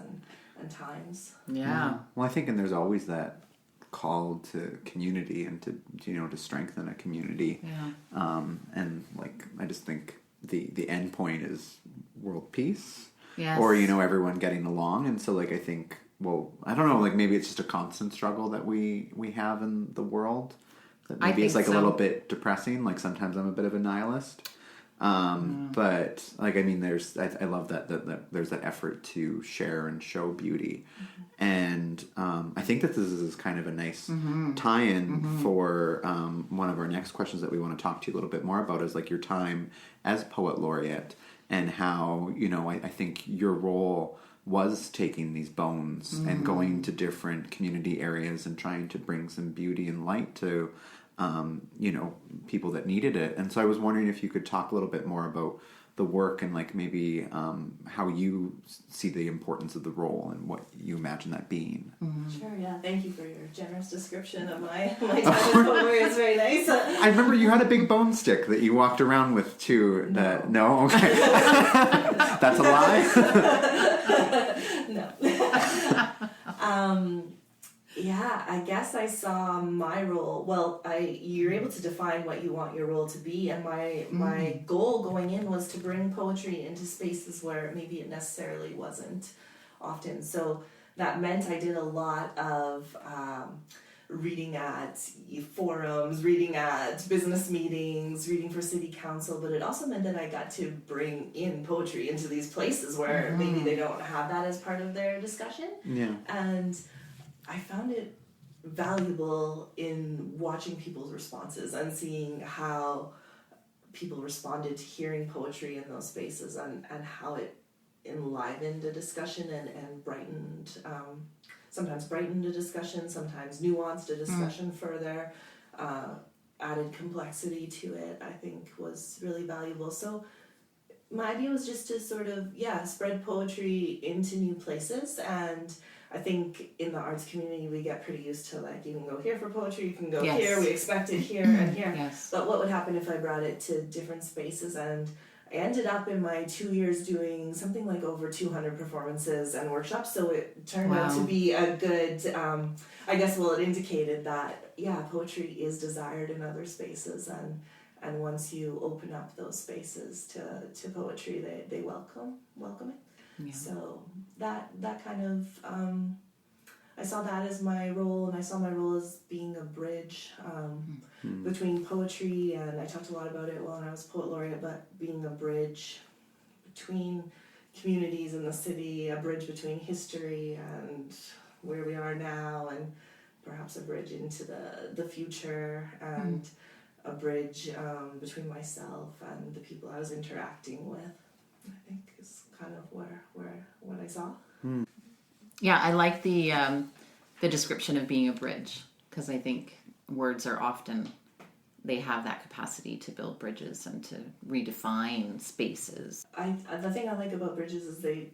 times. Yeah. Well, I think, and there's always that call to community and to to strengthen a community. Yeah. And like I just think the end point is world peace. Yes. Or everyone getting along. And so like I think, well, I don't know, like maybe it's just a constant struggle that we have in the world. That maybe it's like a little bit depressing. Like sometimes I'm a bit of a nihilist. But like I mean, I love that there's that effort to share and show beauty, and I think that this is kind of a nice tie-in for one of our next questions that we want to talk to you a little bit more about is like your time as Poet Laureate and how I think your role was taking these bones and going to different community areas and trying to bring some beauty and light to people that needed it. And so I was wondering if you could talk a little bit more about the work and like maybe how you see the importance of the role and what you imagine that being. Sure, yeah. Thank you for your generous description of my time as Poet Laureate. It's very nice. I remember you had a big bone stick that you walked around with too. No? Okay. That's a lie? No. Yeah, I guess I saw my role. Well, you're able to define what you want your role to be, and my goal going in was to bring poetry into spaces where maybe it necessarily wasn't often. So that meant I did a lot of reading at forums, reading at business meetings, reading for city council, but it also meant that I got to bring in poetry into these places where maybe they don't have that as part of their discussion. Yeah. And I found it valuable in watching people's responses and seeing how people responded to hearing poetry in those spaces and how it enlivened a discussion and brightened, sometimes brightened a discussion, sometimes nuanced a discussion further, added complexity to it, I think was really valuable. So my idea was just to sort of, spread poetry into new places. And I think in the arts community, we get pretty used to like, you can go here for poetry, you can go here, we expect it here and here. Yes. But what would happen if I brought it to different spaces? And I ended up in my 2 years doing something like over 200 performances and workshops. So it turned out to be a good, it indicated that, poetry is desired in other spaces. And once you open up those spaces to poetry, they welcome it. Yeah. So that kind of, I saw that as my role, and I saw my role as being a bridge between poetry, and I talked a lot about it when I was Poet Laureate, but being a bridge between communities in the city, a bridge between history and where we are now, and perhaps a bridge into the future, and a bridge between myself and the people I was interacting with, I think is kind of what I saw. Yeah, I like the description of being a bridge, because I think words are often, they have that capacity to build bridges and to redefine spaces. The thing I like about bridges is they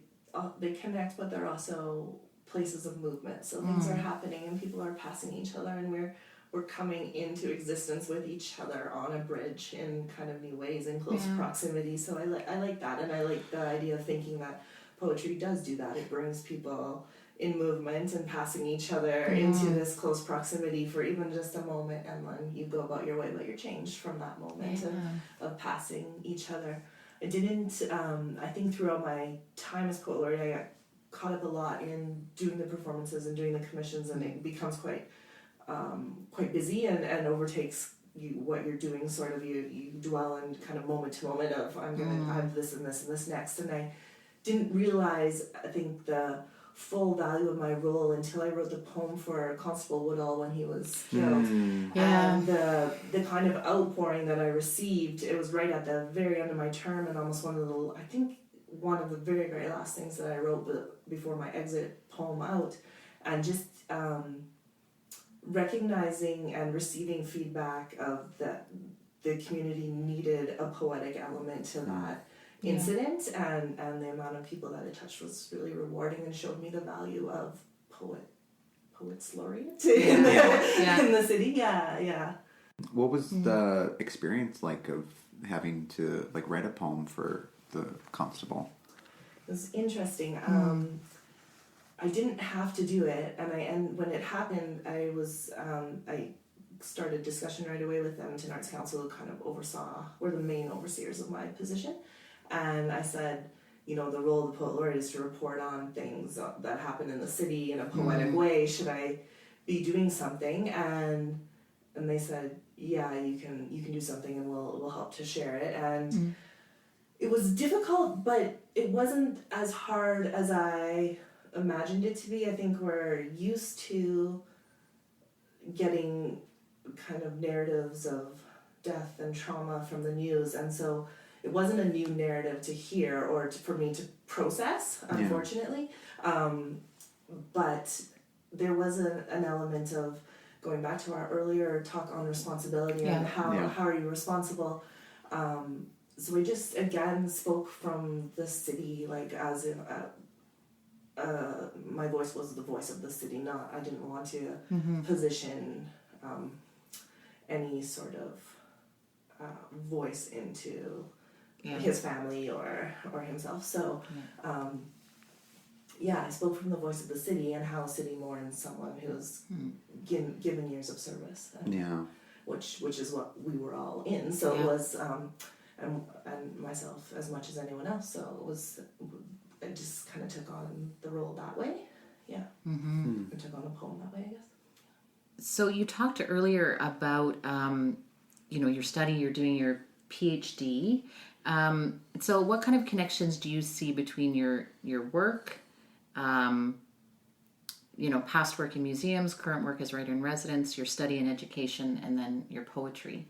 connect, but they're also places of movement. So things are happening and people are passing each other, and we're coming into existence with each other on a bridge in kind of new ways, in close proximity. So I like that, and I like the idea of thinking that poetry does do that. It brings people in movement and passing each other into this close proximity for even just a moment, and then you go about your way, but you're changed from that moment of passing each other. I didn't, I think throughout my time as Poet Laureate, I got caught up a lot in doing the performances and doing the commissions, and it becomes quite busy and overtakes what you're doing. Sort of you dwell in kind of moment to moment of I have this and this and this next, and I didn't realize, I think, the full value of my role until I wrote the poem for Constable Woodall when he was killed. And the kind of outpouring that I received, it was right at the very end of my term, and almost one of the very, very last things that I wrote before my exit poem out, and just recognizing and receiving feedback of that the community needed a poetic element to that incident, and the amount of people that it touched was really rewarding and showed me the value of Poets Laureate in the city. What was the experience like of having to like write a poem for the Constable? It was interesting. I didn't have to do it, and when it happened, I started discussion right away with the Edmonton Arts Council, who kind of were the main overseers of my position, and I said, the role of the Poet Laureate is to report on things that happen in the city in a poetic way. Should I be doing something? And they said, yeah, you can do something, and we'll help to share it. And it was difficult, but it wasn't as hard as I imagined it to be. I think we're used to getting kind of narratives of death and trauma from the news, and so it wasn't a new narrative to hear or for me to process, unfortunately. But there was an element of going back to our earlier talk on responsibility and how are you responsible. So we just again spoke from the city, like as if my voice was the voice of the city. I didn't want to position any sort of voice into his family or himself. So I spoke from the voice of the city and how city mourns someone who's given years of service. Which is what we were all in. So it was and myself as much as anyone else. So I just kind of took on the role that way. And took on the poem that way, I guess. So you talked earlier about your study. You're doing your PhD. So what kind of connections do you see between your work, past work in museums, current work as writer in residence, your study and education, and then your poetry?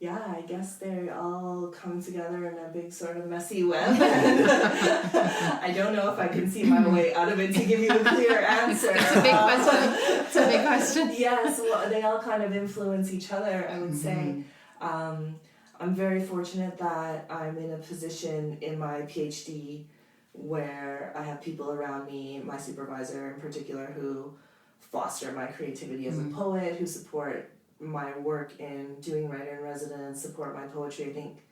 Yeah, I guess they all come together in a big sort of messy web. I don't know if I can see my way out of it to give you a clear answer. It's a big question. It's a big question. Yes, well, they all kind of influence each other, I would say. I'm very fortunate that I'm in a position in my PhD where I have people around me, my supervisor in particular, who foster my creativity as a poet, who support my work in doing writer in residence, support my poetry. I think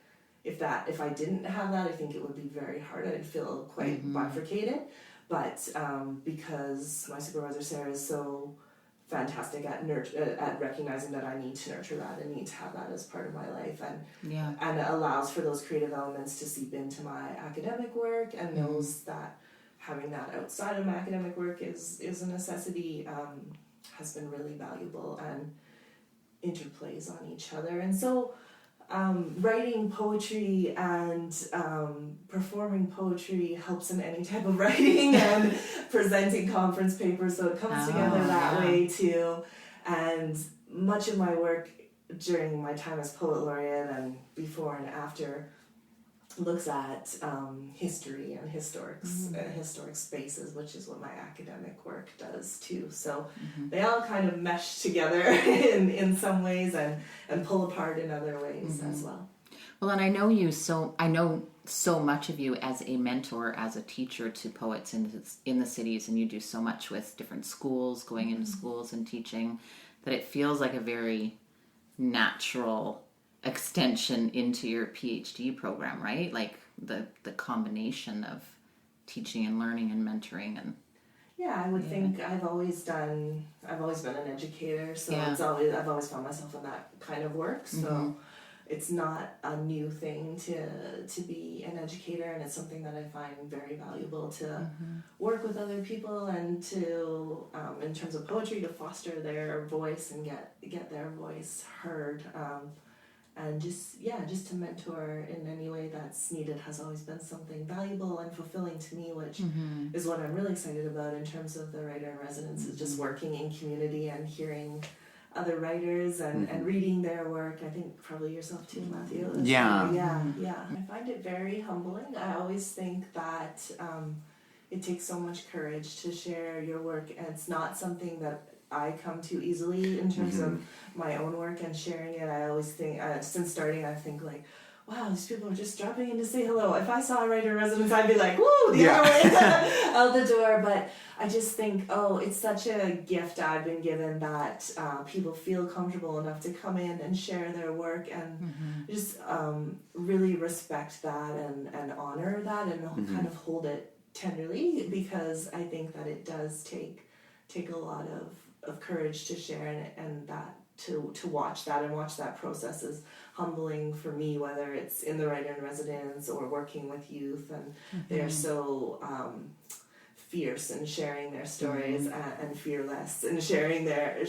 if I didn't have that, I think it would be very hard. I'd feel quite bifurcated. But because my supervisor Sarah is so fantastic at recognizing that I need to nurture that and need to have that as part of my life, and it allows for those creative elements to seep into my academic work, and knows that having that outside of my academic work is a necessity, has been really valuable and interplays on each other. And so writing poetry and performing poetry helps in any type of writing and presenting conference papers, so it comes together that way too. And much of my work during my time as Poet Laureate and before and after looks at history and historic spaces, which is what my academic work does too. So they all kind of mesh together in some ways and pull apart in other ways as well. Well, and I know so much of you as a mentor, as a teacher to poets in the cities, and you do so much with different schools, going into schools and teaching, that it feels like a very natural extension into your PhD program, right? Like the combination of teaching and learning and mentoring. And I would think I've always been an educator, so I've always found myself in that kind of work. So it's not a new thing to be an educator, and it's something that I find very valuable to work with other people and to in terms of poetry, to foster their voice and get their voice heard. And just to mentor in any way that's needed has always been something valuable and fulfilling to me, which is what I'm really excited about in terms of the writer in residence, is just working in community and hearing other writers and reading their work. I think probably yourself too, Matthew. I find it very humbling. I always think that it takes so much courage to share your work, and it's not something that I come to easily in terms of my own work and sharing it. I always think, since starting, I think like, wow, these people are just dropping in to say hello. If I saw a writer in residence, I'd be like, woo, the other way out the door. But I just think, it's such a gift I've been given that people feel comfortable enough to come in and share their work, and just really respect that and honor that and kind of hold it tenderly, because I think that it does take a lot of courage to share, and that to watch that process is humbling for me, whether it's in the writer in residence or working with youth, and they're so fierce in sharing their stories and fearless in sharing their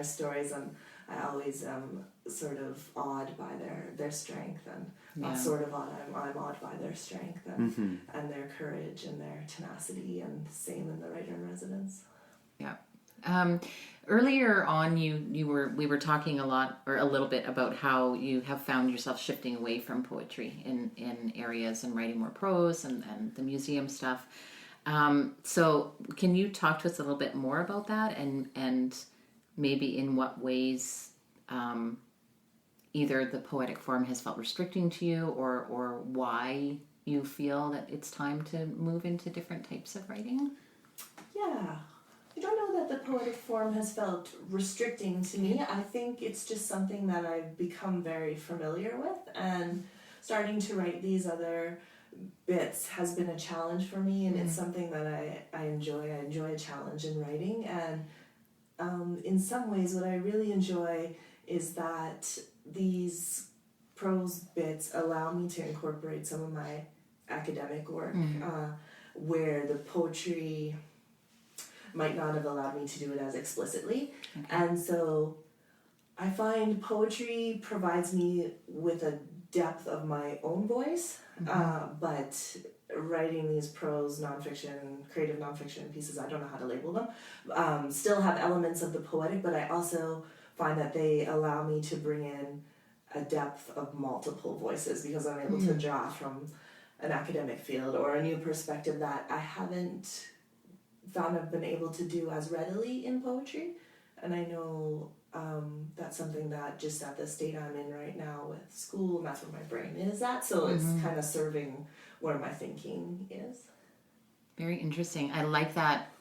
stories, and I always am sort of awed by their strength, and not sort of awed, I'm awed by their strength and their courage and their tenacity, and same in the writer in residence. Yeah. Earlier on, we were talking a little bit about how you have found yourself shifting away from poetry in areas and writing more prose and the museum stuff. So can you talk to us a little bit more about that, and maybe in what ways either the poetic form has felt restricting to you, or why you feel that it's time to move into different types of writing? Yeah. I don't know that the poetic form has felt restricting to me. I think it's just something that I've become very familiar with, and starting to write these other bits has been a challenge for me, and it's something that I enjoy. I enjoy a challenge in writing, and in some ways what I really enjoy is that these prose bits allow me to incorporate some of my academic work, where the poetry might not have allowed me to do it as explicitly. Okay. And so I find poetry provides me with a depth of my own voice, but writing these prose nonfiction, creative nonfiction pieces, I don't know how to label them, still have elements of the poetic, but I also find that they allow me to bring in a depth of multiple voices, because I'm able to draw from an academic field or a new perspective that I haven't found I've been able to do as readily in poetry. And I know that's something that just at the state I'm in right now with school, and that's where my brain is at, so it's kind of serving where my thinking is. Very interesting. I like that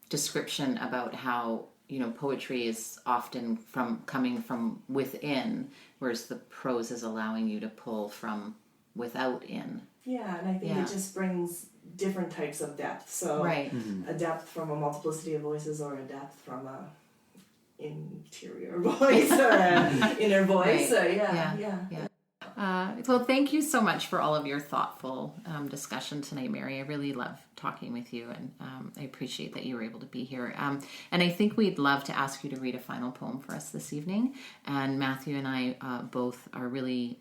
description about how, poetry is often coming from within, whereas the prose is allowing you to pull from without in. Yeah, and I think it just brings different types of depth. So a depth from a multiplicity of voices, or a depth from a interior voice or an inner voice. Right. Well, thank you so much for all of your thoughtful discussion tonight, Mary. I really love talking with you, and I appreciate that you were able to be here. And I think we'd love to ask you to read a final poem for us this evening. And Matthew and I both are really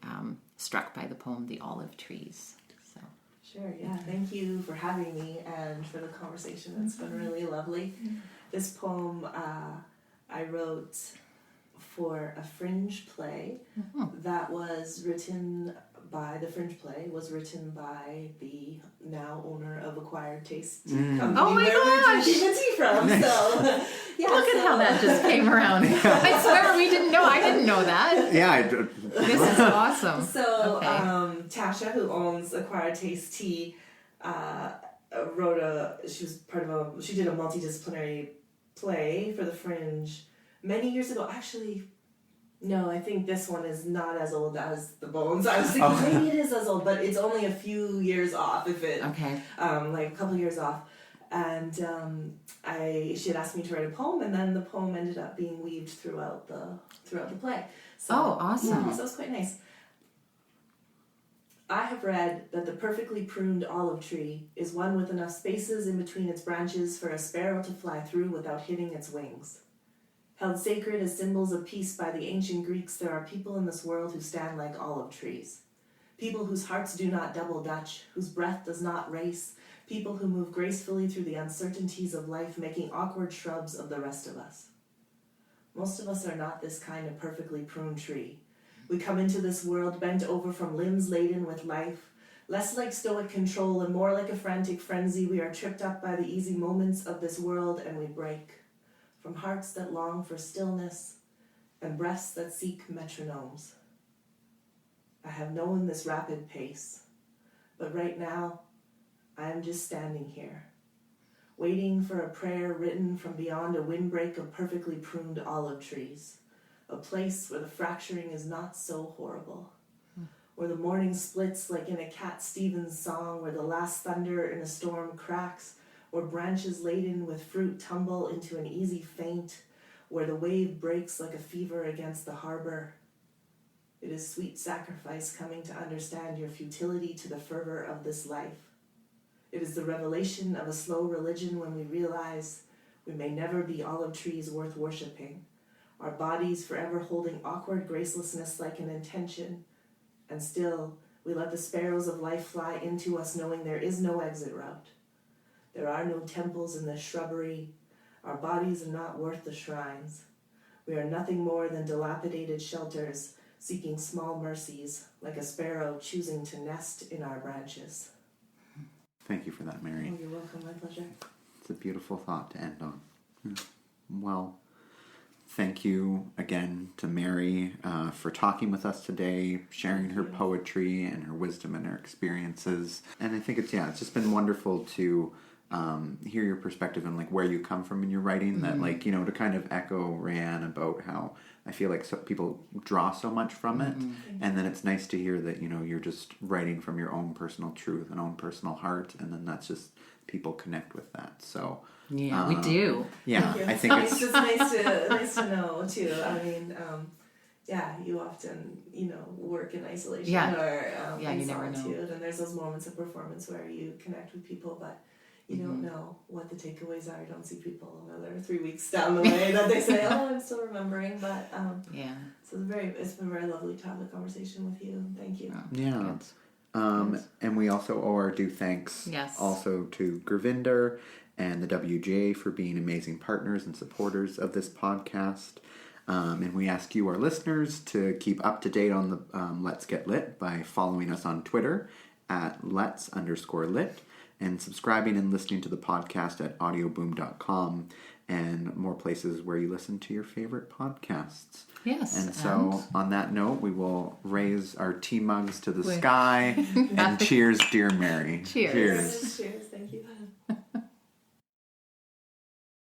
struck by the poem, The Olive Trees. So. Sure, yeah. Thank you for having me and for the conversation. It's been really lovely. This poem I wrote for a fringe play that was written by the now owner of Acquired Taste Company. Oh my gosh! Where we drink tea from. So, look at how that just came around. I swear I didn't know that. Yeah, this is awesome. So Tasha, who owns Acquired Taste Tea, she did a multidisciplinary play for the Fringe many years ago. Actually, no, I think this one is not as old as The Bones. I was thinking maybe it is as old, but it's only a few years off, like a couple years off. And she had asked me to write a poem, and then the poem ended up being weaved throughout the play. So, awesome! Yeah, so it was quite nice. I have read that the perfectly pruned olive tree is one with enough spaces in between its branches for a sparrow to fly through without hitting its wings. Held sacred as symbols of peace by the ancient Greeks, there are people in this world who stand like olive trees. People whose hearts do not double dutch, whose breath does not race, people who move gracefully through the uncertainties of life, making awkward shrubs of the rest of us. Most of us are not this kind of perfectly pruned tree. We come into this world bent over from limbs laden with life. Less like stoic control and more like a frantic frenzy, we are tripped up by the easy moments of this world, and we break. From hearts that long for stillness and breaths that seek metronomes. I have known this rapid pace, but right now I am just standing here, waiting for a prayer written from beyond a windbreak of perfectly pruned olive trees, a place where the fracturing is not so horrible, Or the morning splits like in a Cat Stevens song, where the last thunder in a storm cracks, or branches laden with fruit tumble into an easy faint, where the wave breaks like a fever against the harbor. It is sweet sacrifice coming to understand your futility to the fervor of this life. It is the revelation of a slow religion when we realize we may never be olive trees worth worshipping, our bodies forever holding awkward gracelessness like an intention, and still we let the sparrows of life fly into us knowing there is no exit route. There are no temples in the shrubbery. Our bodies are not worth the shrines. We are nothing more than dilapidated shelters, seeking small mercies, like a sparrow choosing to nest in our branches. Thank you for that, Mary. Oh, you're welcome. My pleasure. It's a beautiful thought to end on. Well, thank you again to Mary for talking with us today, sharing her poetry and her wisdom and her experiences. And I think it's just been wonderful to hear your perspective and like where you come from in your writing. That like, you know, to kind of echo Rayanne about how I feel like people draw so much from it, and then it's nice to hear that, you know, you're just writing from your own personal truth and own personal heart, and then that's just people connect with that. So yeah, we do. Yeah, I think it's just nice to know too. I mean, you often, you know, work in isolation or in you never solitude, know. and there's those moments of performance where you connect with people, but you don't know what the takeaways are. You don't see people another 3 weeks down the way that they say, "Oh, I'm still remembering." But so it's been very lovely to have the conversation with you. Thank you. Yeah. And we also owe our due thanks also to Gurvinder and the WGA for being amazing partners and supporters of this podcast. And we ask you, our listeners, to keep up to date on the Let's Get Lit by following us on Twitter at @lets_lit and subscribing and listening to the podcast at audioboom.com and more places where you listen to your favorite podcasts. Yes. And so, on that note, we will raise our tea mugs to the sky and cheers, dear Mary. Cheers. Cheers. Thank you.